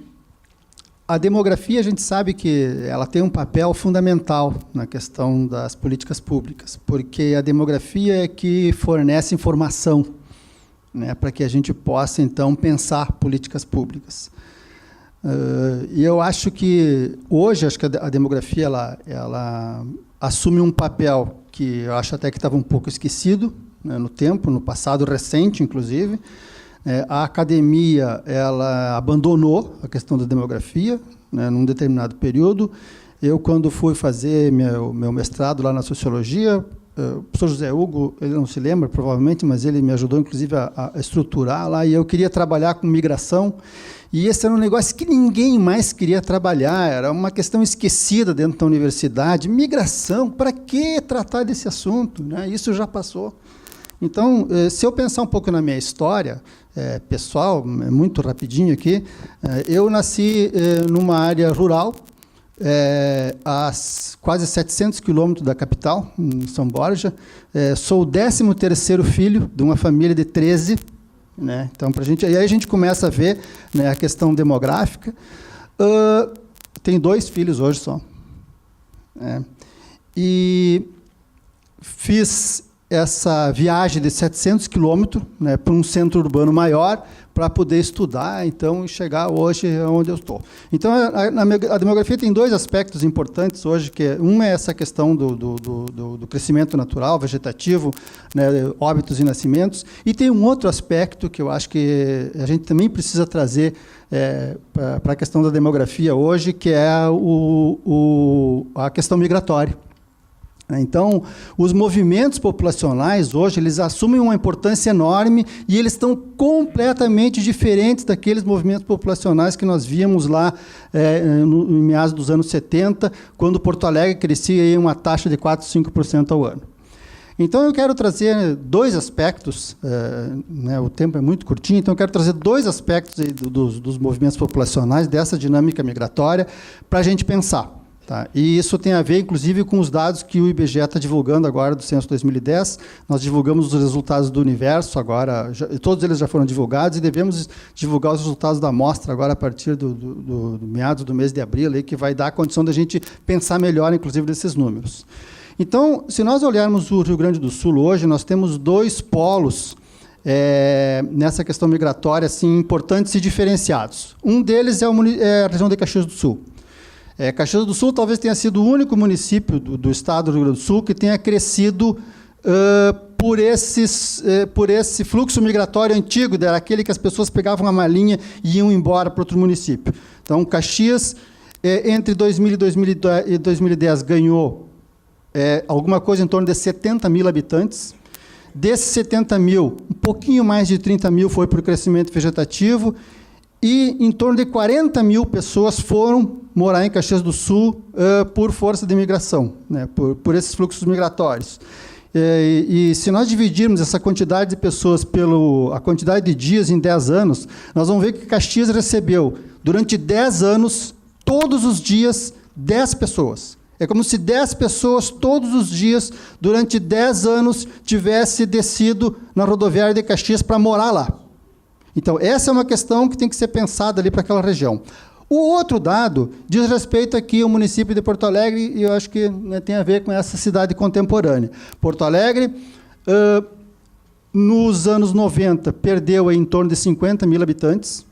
a demografia, a gente sabe que ela tem um papel fundamental na questão das políticas públicas, porque a demografia é que fornece informação, né, para que a gente possa, então, pensar políticas públicas. E eu acho que, hoje, acho que a demografia ela assume um papel que eu acho até que estava um pouco esquecido, né, no tempo, no passado recente, inclusive. A academia ela abandonou a questão da demografia, né, num determinado período. Eu, quando fui fazer meu mestrado lá na Sociologia, o professor José Hugo, ele não se lembra, provavelmente, mas ele me ajudou, inclusive, a estruturar lá, e eu queria trabalhar com migração, e esse era um negócio que ninguém mais queria trabalhar, era uma questão esquecida dentro da universidade. Migração, para que tratar desse assunto, né? Isso já passou. Então, se eu pensar um pouco na minha história pessoal, muito rapidinho aqui, eu nasci numa área rural, a quase 700 quilômetros da capital, em São Borja. Sou o 13º filho de uma família de 13. Né? Então, e aí a gente começa a ver, né, a questão demográfica. Tenho 2 filhos hoje só. E fiz essa viagem de 700 quilômetros, né, para um centro urbano maior, para poder estudar, então, e chegar hoje onde eu estou. Então, a demografia tem 2 aspectos importantes hoje, que um é essa questão do crescimento natural, vegetativo, né, óbitos e nascimentos, e tem um outro aspecto que eu acho que a gente também precisa trazer para a questão da demografia hoje, que é a questão migratória. Então, os movimentos populacionais, hoje, eles assumem uma importância enorme e eles estão completamente diferentes daqueles movimentos populacionais que nós víamos lá em meados dos anos 70, quando Porto Alegre crescia em uma taxa de 4%, 5% ao ano. Então, eu quero trazer 2 aspectos, né, o tempo é muito curtinho, então eu quero trazer 2 aspectos aí dos movimentos populacionais, dessa dinâmica migratória, para a gente pensar. Tá? E isso tem a ver, inclusive, com os dados que o IBGE está divulgando agora do Censo 2010. Nós divulgamos os resultados do Universo, agora, todos eles já foram divulgados, e devemos divulgar os resultados da amostra agora a partir do meados do mês de abril, aí, que vai dar a condição da gente pensar melhor, inclusive, desses números. Então, se nós olharmos o Rio Grande do Sul hoje, nós temos 2 polos nessa questão migratória assim, importantes e diferenciados. Um deles é a região de Caxias do Sul. Caxias do Sul talvez tenha sido o único município do estado do Rio Grande do Sul que tenha crescido por esse fluxo migratório antigo, era aquele que as pessoas pegavam a malinha e iam embora para outro município. Então, Caxias, entre 2000 e 2010, ganhou alguma coisa em torno de 70 mil habitantes. Desses 70 mil, um pouquinho mais de 30 mil foi para o crescimento vegetativo, e em torno de 40 mil pessoas foram morar em Caxias do Sul por força de imigração, né, por esses fluxos migratórios. E se nós dividirmos essa quantidade de pessoas pela quantidade de dias em 10 anos, nós vamos ver que Caxias recebeu, durante 10 anos, todos os dias, 10 pessoas. É como se 10 pessoas, todos os dias, durante 10 anos, tivesse descido na rodoviária de Caxias para morar lá. Então, essa é uma questão que tem que ser pensada ali para aquela região. O outro dado diz respeito aqui ao município de Porto Alegre, e eu acho que, né, tem a ver com essa cidade contemporânea. Porto Alegre, nos anos 90, perdeu em torno de 50 mil habitantes.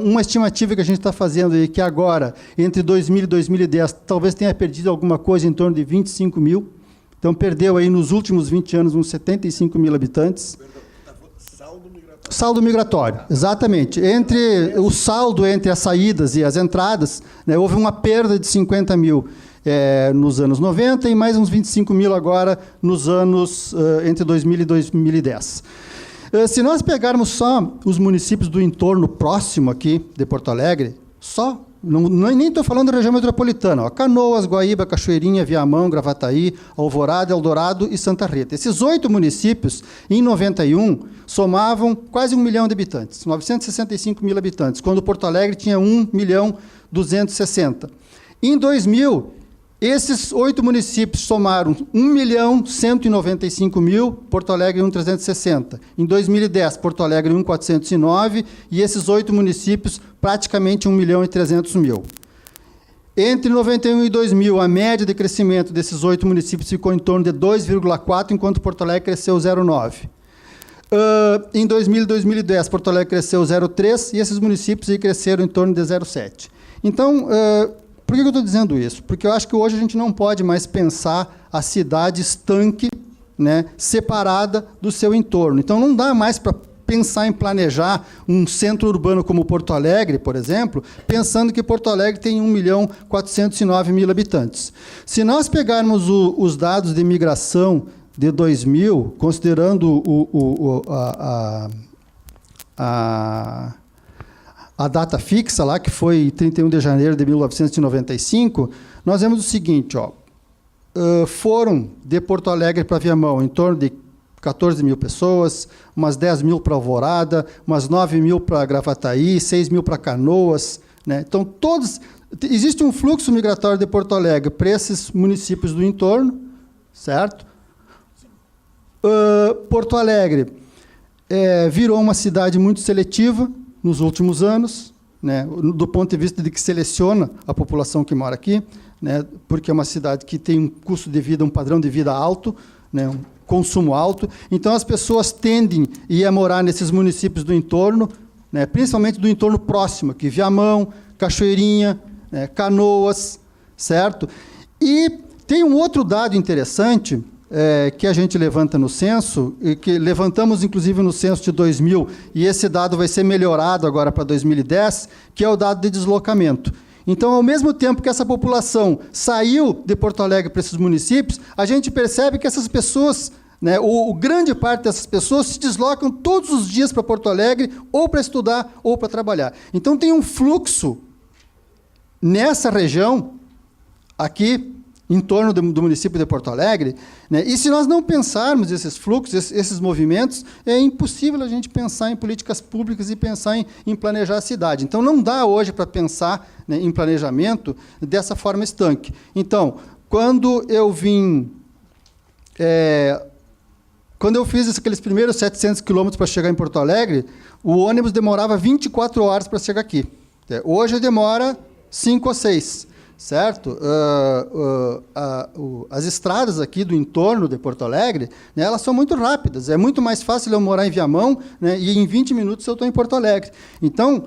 Uma estimativa que a gente está fazendo aí, que agora, entre 2000 e 2010, talvez tenha perdido alguma coisa em torno de 25 mil. Então, perdeu aí nos últimos 20 anos uns 75 mil habitantes. Saldo migratório, exatamente. Entre o saldo entre as saídas e as entradas, né, houve uma perda de 50 mil nos anos 90 e mais uns 25 mil agora nos anos entre 2000 e 2010. Se nós pegarmos só os municípios do entorno próximo aqui de Porto Alegre, só Nem estou falando da região metropolitana. Ó, Canoas, Guaíba, Cachoeirinha, Viamão, Gravataí, Alvorada, Eldorado e Santa Rita. Esses 8 municípios, em 91, somavam quase 1 milhão de habitantes, 965 mil habitantes, quando Porto Alegre tinha 1.260.000. Em 2000, esses 8 municípios somaram 1.195.000, Porto Alegre 1.360. Em 2010, Porto Alegre 1.409, e esses 8 municípios praticamente 1.300.000. Entre 91 e 2000, a média de crescimento desses 8 municípios ficou em torno de 2,4, enquanto Porto Alegre cresceu 0,9. Em 2000 e 2010, Porto Alegre cresceu 0,3, e esses municípios aí cresceram em torno de 0,7. Então, por que eu estou dizendo isso? Porque eu acho que hoje a gente não pode mais pensar a cidade estanque, né, separada do seu entorno. Então, não dá mais para pensar em planejar um centro urbano como Porto Alegre, por exemplo, pensando que Porto Alegre tem 1.409.000 habitantes. Se nós pegarmos os dados de imigração de 2000, considerando a data fixa lá, que foi 31 de janeiro de 1995, nós vemos o seguinte, ó, foram de Porto Alegre para Viamão em torno de 14 mil pessoas, umas 10 mil para Alvorada, umas 9 mil para Gravataí, 6 mil para Canoas, né? Então, existe um fluxo migratório de Porto Alegre para esses municípios do entorno, certo? Porto Alegre virou uma cidade muito seletiva nos últimos anos, né, do ponto de vista de que seleciona a população que mora aqui, né, porque é uma cidade que tem um custo de vida, um padrão de vida alto, né, um consumo alto. Então, as pessoas tendem a ir morar nesses municípios do entorno, né, principalmente do entorno próximo, aqui, Viamão, Cachoeirinha, Canoas, certo? E tem um outro dado interessante, que a gente levanta no censo, e que levantamos, inclusive, no censo de 2000, e esse dado vai ser melhorado agora para 2010, que é o dado de deslocamento. Então, ao mesmo tempo que essa população saiu de Porto Alegre para esses municípios, a gente percebe que essas pessoas, né, grande parte dessas pessoas se deslocam todos os dias para Porto Alegre, ou para estudar, ou para trabalhar. Então, tem um fluxo nessa região, aqui, em torno do município de Porto Alegre, né? E se nós não pensarmos esses fluxos, esses movimentos, é impossível a gente pensar em políticas públicas e pensar em planejar a cidade. Então, não dá hoje para pensar, né, em planejamento dessa forma estanque. Então, quando eu fiz aqueles primeiros 700 quilômetros para chegar em Porto Alegre, o ônibus demorava 24 horas para chegar aqui. Hoje demora 5 ou 6. Certo? As estradas aqui do entorno de Porto Alegre, né, elas são muito rápidas. É muito mais fácil eu morar em Viamão, né, e em 20 minutos eu estou em Porto Alegre. Então,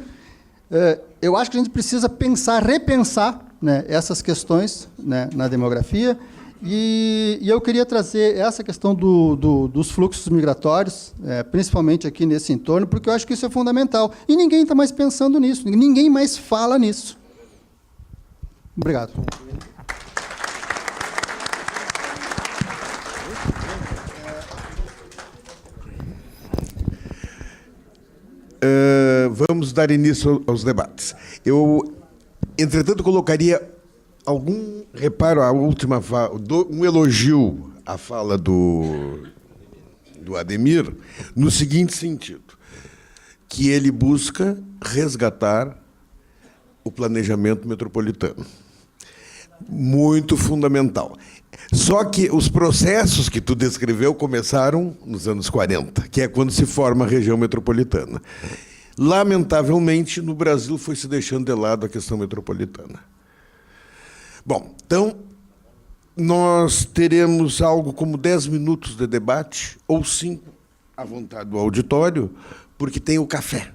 eu acho que a gente precisa repensar, né, essas questões, né, na demografia. E eu queria trazer essa questão dos fluxos migratórios, principalmente aqui nesse entorno, porque eu acho que isso é fundamental. E ninguém está mais pensando nisso, ninguém mais fala nisso. Obrigado. Vamos dar início aos debates. Eu, entretanto, colocaria algum reparo à última fala, um elogio à fala do Ademir, no seguinte sentido, que ele busca resgatar o planejamento metropolitano. Muito fundamental. Só que os processos que tu descreveu começaram nos anos 40, que é quando se forma a região metropolitana. Lamentavelmente, no Brasil foi se deixando de lado a questão metropolitana. Bom, então, nós teremos algo como 10 minutos de debate, ou 5, à vontade do auditório, porque tem o café.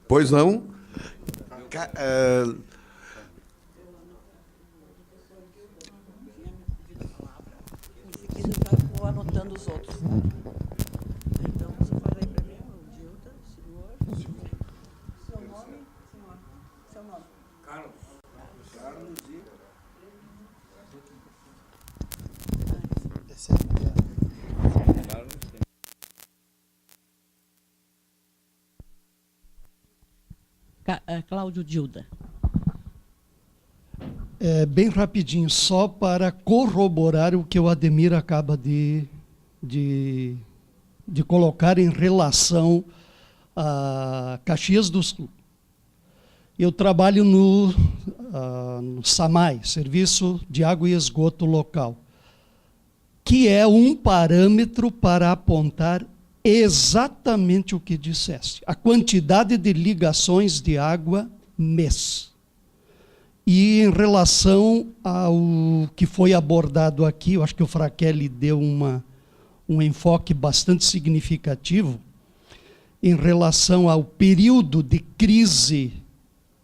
Pois não? Vou anotando os outros. Então, você fala aí para mim, o Dilton, senhor. Seu nome? Senhor. Seu nome? Carlos. Carlos e... Cláudio Dilda. Bem rapidinho, só para corroborar o que o Ademir acaba de colocar em relação a Caxias do Sul. Eu trabalho no SAMAI, Serviço de Água e Esgoto Local, que é um parâmetro para apontar exatamente o que disseste, a quantidade de ligações de água mês. E em relação ao que foi abordado aqui, eu acho que o Frachelli deu um enfoque bastante significativo em relação ao período de crise,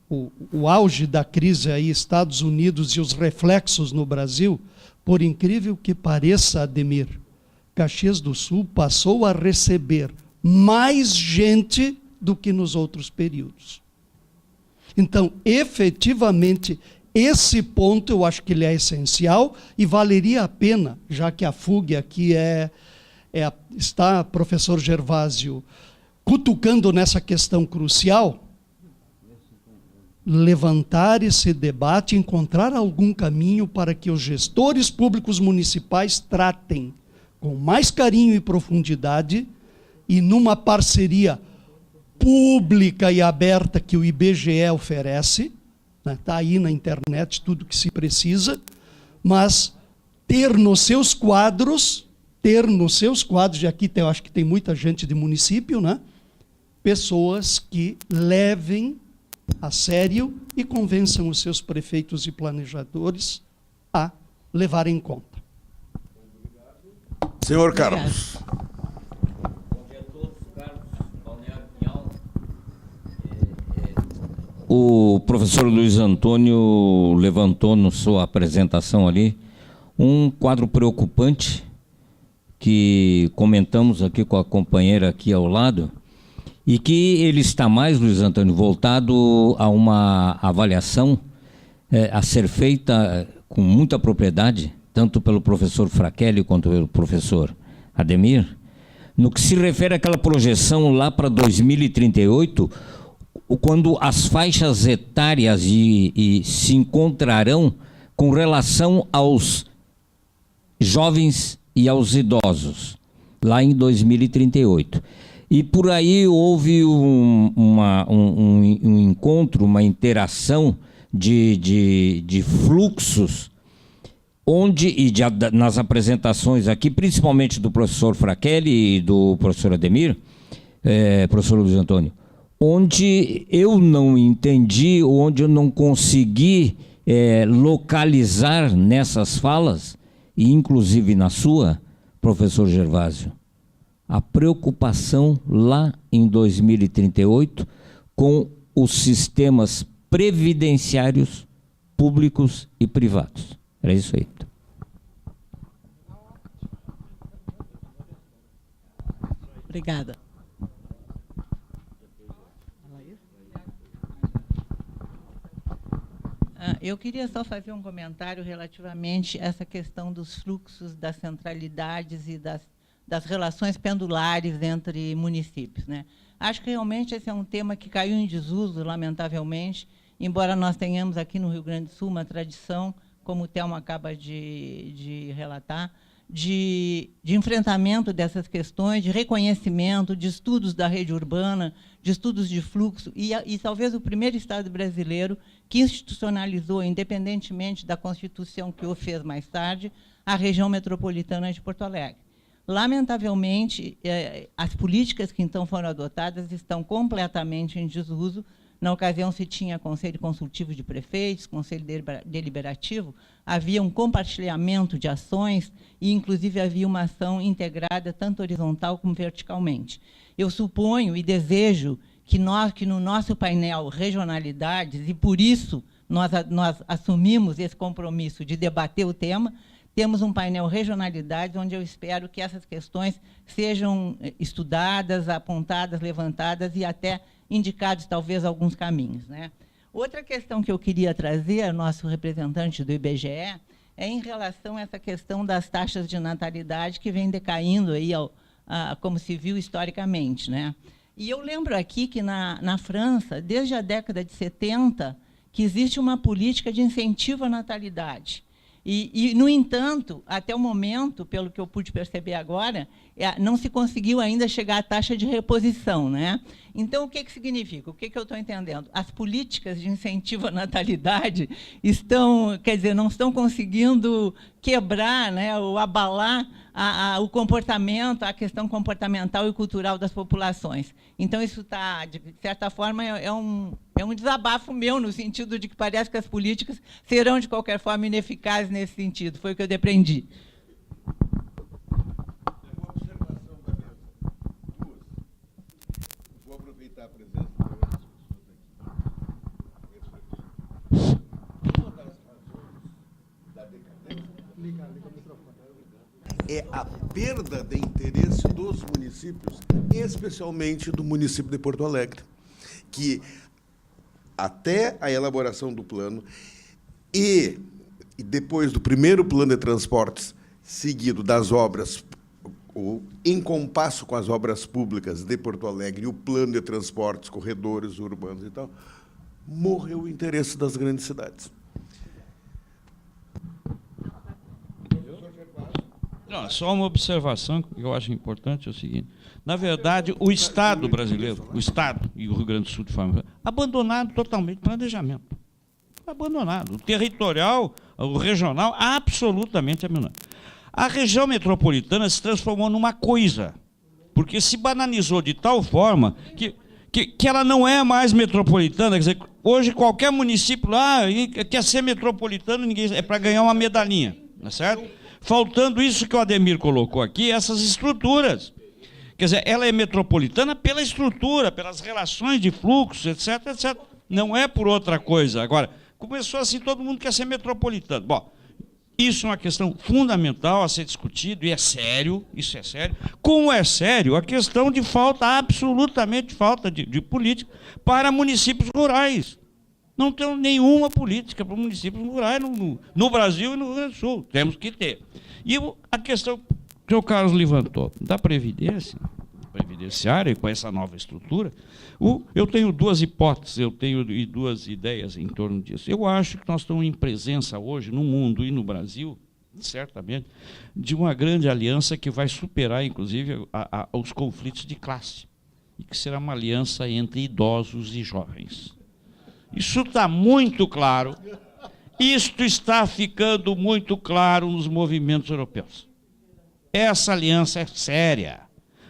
o auge da crise aí, Estados Unidos e os reflexos no Brasil. Por incrível que pareça, Ademir, Caxias do Sul passou a receber mais gente do que nos outros períodos. Então, efetivamente, esse ponto eu acho que ele é essencial e valeria a pena, já que a FUG aqui está, professor Gervásio, cutucando nessa questão crucial, levantar esse debate, encontrar algum caminho para que os gestores públicos municipais tratem com mais carinho e profundidade e numa parceria pública e aberta que o IBGE oferece, está aí na internet tudo que se precisa, mas ter nos seus quadros, e aqui eu acho que tem muita gente de município, né? Pessoas que levem a sério e convençam os seus prefeitos e planejadores a levar em conta. Senhor Carlos. O professor Luiz Antônio levantou na sua apresentação ali um quadro preocupante que comentamos aqui com a companheira aqui ao lado e que ele está mais, Luiz Antônio, voltado a uma avaliação a ser feita com muita propriedade, tanto pelo professor Frachelli quanto pelo professor Ademir, no que se refere àquela projeção lá para 2038, quando as faixas etárias se encontrarão com relação aos jovens e aos idosos, lá em 2038. E por aí houve um encontro, uma interação de fluxos, nas apresentações aqui, principalmente do professor Frachelli e do professor Ademir, professor Luiz Antônio, onde eu não entendi, onde eu não consegui localizar nessas falas, e inclusive na sua, professor Gervásio, a preocupação lá em 2038 com os sistemas previdenciários públicos e privados. Era isso aí. Obrigada. Eu queria só fazer um comentário relativamente a essa questão dos fluxos, das centralidades e das relações pendulares entre municípios, né? Acho que realmente esse é um tema que caiu em desuso, lamentavelmente, embora nós tenhamos aqui no Rio Grande do Sul uma tradição, como o Thelma acaba de relatar, de enfrentamento dessas questões, de reconhecimento, de estudos da rede urbana, de estudos de fluxo, e talvez o primeiro Estado brasileiro que institucionalizou, independentemente da Constituição que o fez mais tarde, a região metropolitana de Porto Alegre. Lamentavelmente, as políticas que então foram adotadas estão completamente em desuso. Na ocasião se tinha conselho consultivo de prefeitos, conselho deliberativo, havia um compartilhamento de ações e, inclusive, havia uma ação integrada, tanto horizontal como verticalmente. Eu suponho e desejo que no nosso painel Regionalidades, e por isso nós assumimos esse compromisso de debater o tema, temos um painel Regionalidades, onde eu espero que essas questões sejam estudadas, apontadas, levantadas e até indicados, talvez, alguns caminhos, né? Outra questão que eu queria trazer, nosso representante do IBGE, é em relação a essa questão das taxas de natalidade que vem decaindo aí, como se viu historicamente, né? E eu lembro aqui que, na França, desde a década de 70, que existe uma política de incentivo à natalidade. No entanto, até o momento, pelo que eu pude perceber agora, não se conseguiu ainda chegar à taxa de reposição, né? Então, o que significa? O que eu estou entendendo? As políticas de incentivo à natalidade não estão conseguindo quebrar, né, ou abalar o comportamento, a questão comportamental e cultural das populações. Então, isso está, de certa forma, é um desabafo meu, no sentido de que parece que as políticas serão, de qualquer forma, ineficazes nesse sentido. Foi o que eu depreendi. Uma observação da mesa. Duas. Vou aproveitar a presença das pessoas aqui. Uma das razões da decadência é a perda de interesse dos municípios, especialmente do município de Porto Alegre, que até a elaboração do plano e depois do primeiro plano de transportes, seguido das obras, em compasso com as obras públicas de Porto Alegre, e o plano de transportes, corredores urbanos e tal, morreu o interesse das grandes cidades. Não, só uma observação que eu acho importante é o seguinte: na verdade, o Estado brasileiro, o Estado e o Rio Grande do Sul de forma geral, abandonaram totalmente o planejamento. Abandonado. O territorial, o regional, absolutamente abandonado. A região metropolitana se transformou numa coisa, porque se banalizou de tal forma que ela não é mais metropolitana. Quer dizer, hoje qualquer município lá quer ser metropolitano, é para ganhar uma medalhinha, não é certo? Faltando isso que o Ademir colocou aqui, essas estruturas. Quer dizer, ela é metropolitana pela estrutura, pelas relações de fluxo, etc, etc. Não é por outra coisa. Agora, começou assim, todo mundo quer ser metropolitano. Bom, isso é uma questão fundamental a ser discutido, e é sério, isso é sério. Como é sério a questão de falta, absolutamente falta de política para municípios rurais. Não tem nenhuma política para municípios rurais no Brasil e no Rio Grande do Sul. Temos que ter. E a questão que o Carlos levantou, da Previdência, previdenciária, com essa nova estrutura, eu tenho duas hipóteses, e duas ideias em torno disso. Eu acho que nós estamos em presença hoje, no mundo e no Brasil, certamente, de uma grande aliança que vai superar, inclusive, os conflitos de classe, e que será uma aliança entre idosos e jovens. Isso está muito claro. Isto está ficando muito claro nos movimentos europeus. Essa aliança é séria.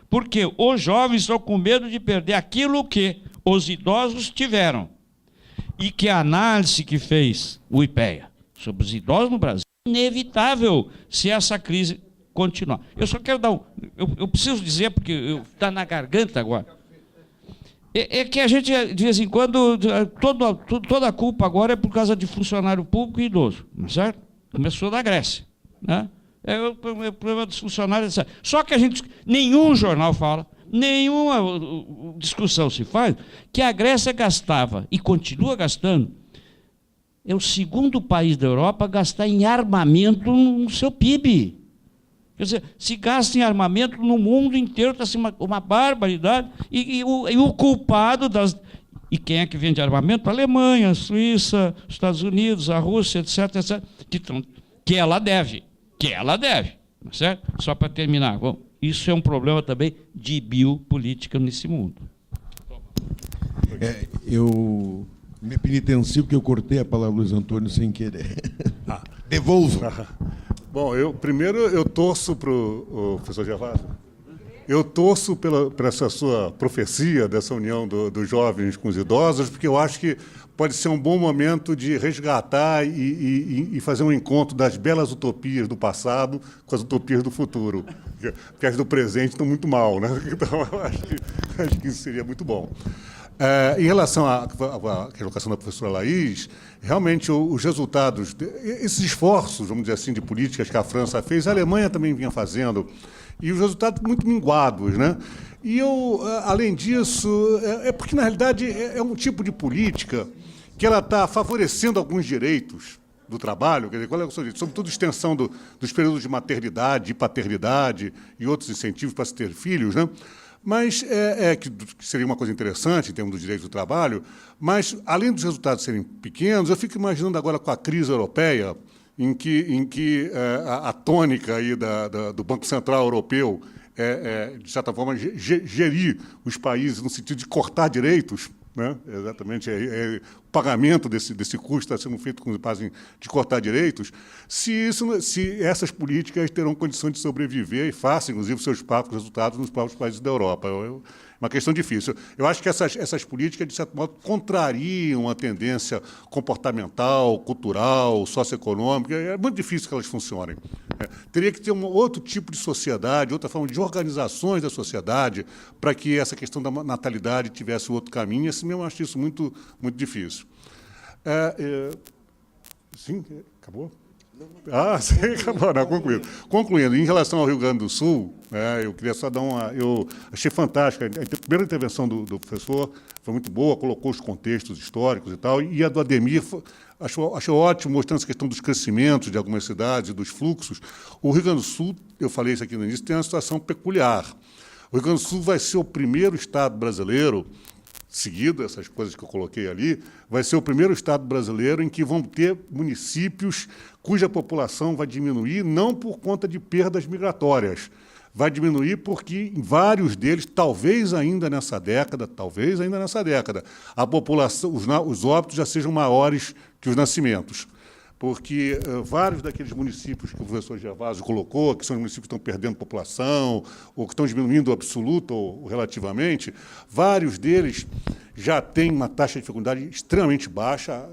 Porque os jovens estão com medo de perder aquilo que os idosos tiveram. E que a análise que fez o IPEA sobre os idosos no Brasil é inevitável se essa crise continuar. Eu só quero dar eu preciso dizer, porque está na garganta agora. É que a gente, de vez em quando, toda a culpa agora é por causa de funcionário público e idoso, não é certo? Começou da Grécia, né? É o problema dos funcionários. Só que nenhum jornal fala, nenhuma discussão se faz, que a Grécia gastava, e continua gastando, é o segundo país da Europa a gastar em armamento no seu PIB. Quer dizer, se gasta em armamento no mundo inteiro, está assim uma barbaridade, e o culpado E quem é que vende armamento? A Alemanha, a Suíça, os Estados Unidos, a Rússia, etc., etc., que ela deve, certo? Só para terminar, bom, isso é um problema também de biopolítica nesse mundo. Eu me penitencio porque eu cortei a palavra Luiz Antônio sem querer. Devolvo. Bom, primeiro eu torço para o professor Gervásio. Eu torço por essa sua profecia dessa união dos jovens com os idosos, porque eu acho que pode ser um bom momento de resgatar e fazer um encontro das belas utopias do passado com as utopias do futuro, porque as do presente estão muito mal, né? Então, eu acho que isso seria muito bom. Em relação à colocação da professora Laís, realmente os resultados, esses esforços, vamos dizer assim, de políticas que a França fez, a Alemanha também vinha fazendo, e os resultados muito minguados, né? E além disso, porque, na realidade, é um tipo de política que ela está favorecendo alguns direitos do trabalho, quer dizer, qual é o seu direito? Sobretudo extensão dos períodos de maternidade, de paternidade e outros incentivos para se ter filhos, né? Mas que seria uma coisa interessante em termos do direito do trabalho, mas, além dos resultados serem pequenos, eu fico imaginando agora com a crise europeia, em que a tônica aí do Banco Central Europeu de certa forma, gerir os países no sentido de cortar direitos, né? Exatamente, o pagamento desse custo está sendo feito com base de cortar direitos, se essas políticas terão condições de sobreviver e façam, inclusive, seus próprios resultados nos próprios países da Europa. Uma questão difícil. Eu acho que essas políticas, de certo modo, contrariam a tendência comportamental, cultural, socioeconômica. É muito difícil que elas funcionem. Teria que ter outro tipo de sociedade, outra forma de organizações da sociedade, para que essa questão da natalidade tivesse outro caminho. Assim mesmo, eu acho isso muito, muito difícil. Sim, acabou? Sim, acabou. Não, concluindo, em relação ao Rio Grande do Sul, eu queria só dar eu achei fantástica. A primeira intervenção do professor foi muito boa, colocou os contextos históricos e tal, e a do Ademir achou ótimo, mostrando essa questão dos crescimentos de algumas cidades e dos fluxos. O Rio Grande do Sul, eu falei isso aqui no início, tem uma situação peculiar. O Rio Grande do Sul vai ser o primeiro estado brasileiro, seguido essas coisas que eu coloquei ali, vai ser o primeiro estado brasileiro em que vão ter municípios cuja população vai diminuir, não por conta de perdas migratórias, vai diminuir porque, em vários deles, talvez ainda nessa década, a população, os óbitos já sejam maiores que os nascimentos. Porque vários daqueles municípios que o professor Gervásio colocou, que são municípios que estão perdendo população, ou que estão diminuindo absoluta ou relativamente, vários deles já têm uma taxa de fecundidade extremamente baixa.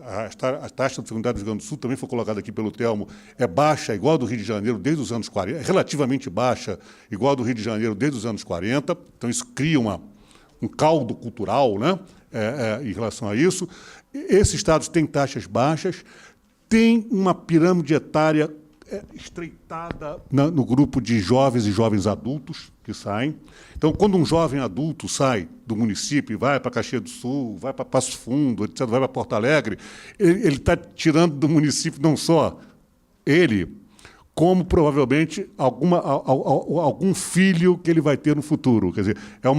A taxa de fecundidade do Rio Grande do Sul, também foi colocada aqui pelo Telmo, é baixa, igual a do Rio de Janeiro desde os anos 40, é relativamente baixa, igual a do Rio de Janeiro desde os anos 40. Então, isso cria um caldo cultural, né, em relação a isso. Esses estados têm taxas baixas, tem uma pirâmide etária estreitada no grupo de jovens e jovens adultos que saem. Então, quando um jovem adulto sai do município e vai para Caxias do Sul, vai para Passo Fundo, etc., vai para Porto Alegre, ele está tirando do município não só ele, como provavelmente algum filho que ele vai ter no futuro. Quer dizer, é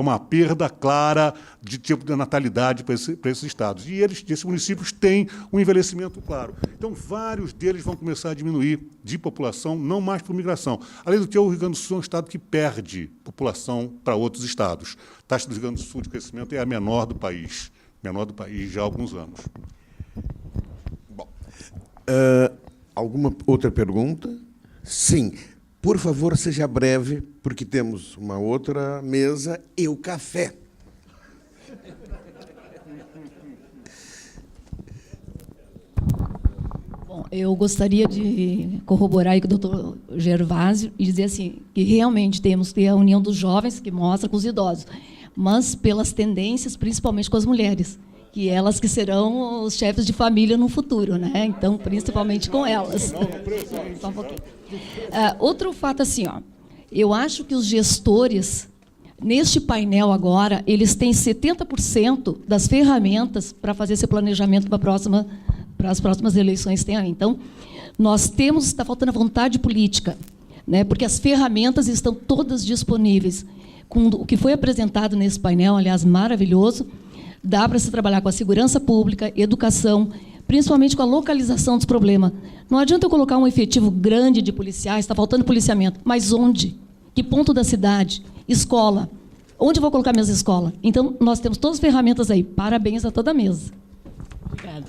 uma perda clara de tipo de natalidade para esses estados. E esses municípios têm um envelhecimento claro. Então, vários deles vão começar a diminuir de população, não mais por migração. Além do que, o Rio Grande do Sul é um estado que perde população para outros estados. A taxa do Rio Grande do Sul de crescimento é a menor do país já há alguns anos. Bom, alguma outra pergunta? Sim. Por favor, seja breve, porque temos uma outra mesa e o café. Bom, eu gostaria de corroborar aí com o doutor Gervásio e dizer assim, que realmente temos que ter a união dos jovens, que mostra com os idosos, mas pelas tendências, principalmente com as mulheres, que elas que serão os chefes de família no futuro, né? Então, principalmente com elas. Só um pouquinho. Outro fato assim, eu acho que os gestores, neste painel agora, eles têm 70% das ferramentas para fazer esse planejamento para as próximas eleições que tem aí. Então, está faltando a vontade política, né? Porque as ferramentas estão todas disponíveis. Com o que foi apresentado nesse painel, aliás, maravilhoso, dá para se trabalhar com a segurança pública, educação, principalmente com a localização dos problemas. Não adianta eu colocar um efetivo grande de policiais, está faltando policiamento, mas onde? Que ponto da cidade? Escola. Onde eu vou colocar minhas escolas? Então, nós temos todas as ferramentas aí. Parabéns a toda a mesa. Obrigada.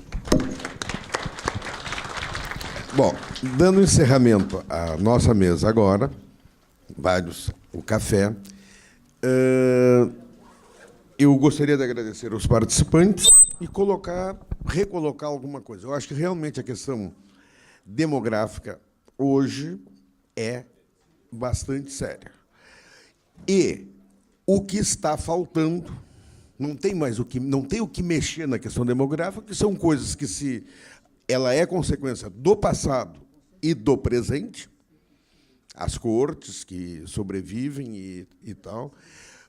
Bom, dando encerramento à nossa mesa agora, o café, eu gostaria de agradecer aos participantes e recolocar alguma coisa. Eu acho que realmente a questão demográfica hoje é bastante séria. E o que está faltando, não tem o que mexer na questão demográfica, que são coisas que ela é consequência do passado e do presente, as cortes que sobrevivem e tal.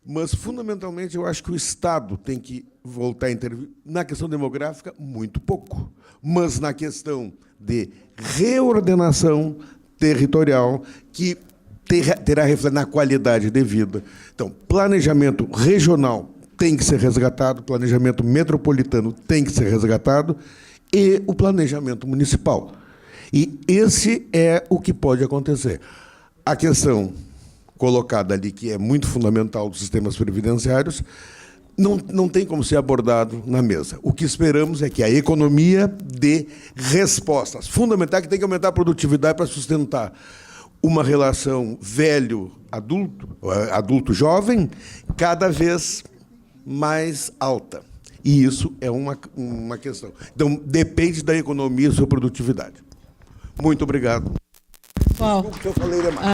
Mas, fundamentalmente, eu acho que o Estado tem que voltar a intervir na questão demográfica, muito pouco, mas na questão de reordenação territorial, que terá reflexo na qualidade de vida. Então, planejamento regional tem que ser resgatado, planejamento metropolitano tem que ser resgatado, e o planejamento municipal. E esse é o que pode acontecer. A questão colocada ali, que é muito fundamental dos sistemas previdenciários, não tem como ser abordado na mesa. O que esperamos é que a economia dê respostas fundamentais, que tem que aumentar a produtividade para sustentar uma relação velho-adulto, adulto-jovem, cada vez mais alta. E isso é uma questão. Então, depende da economia e sua produtividade. Muito obrigado. Qual? Desculpe se eu falei demais.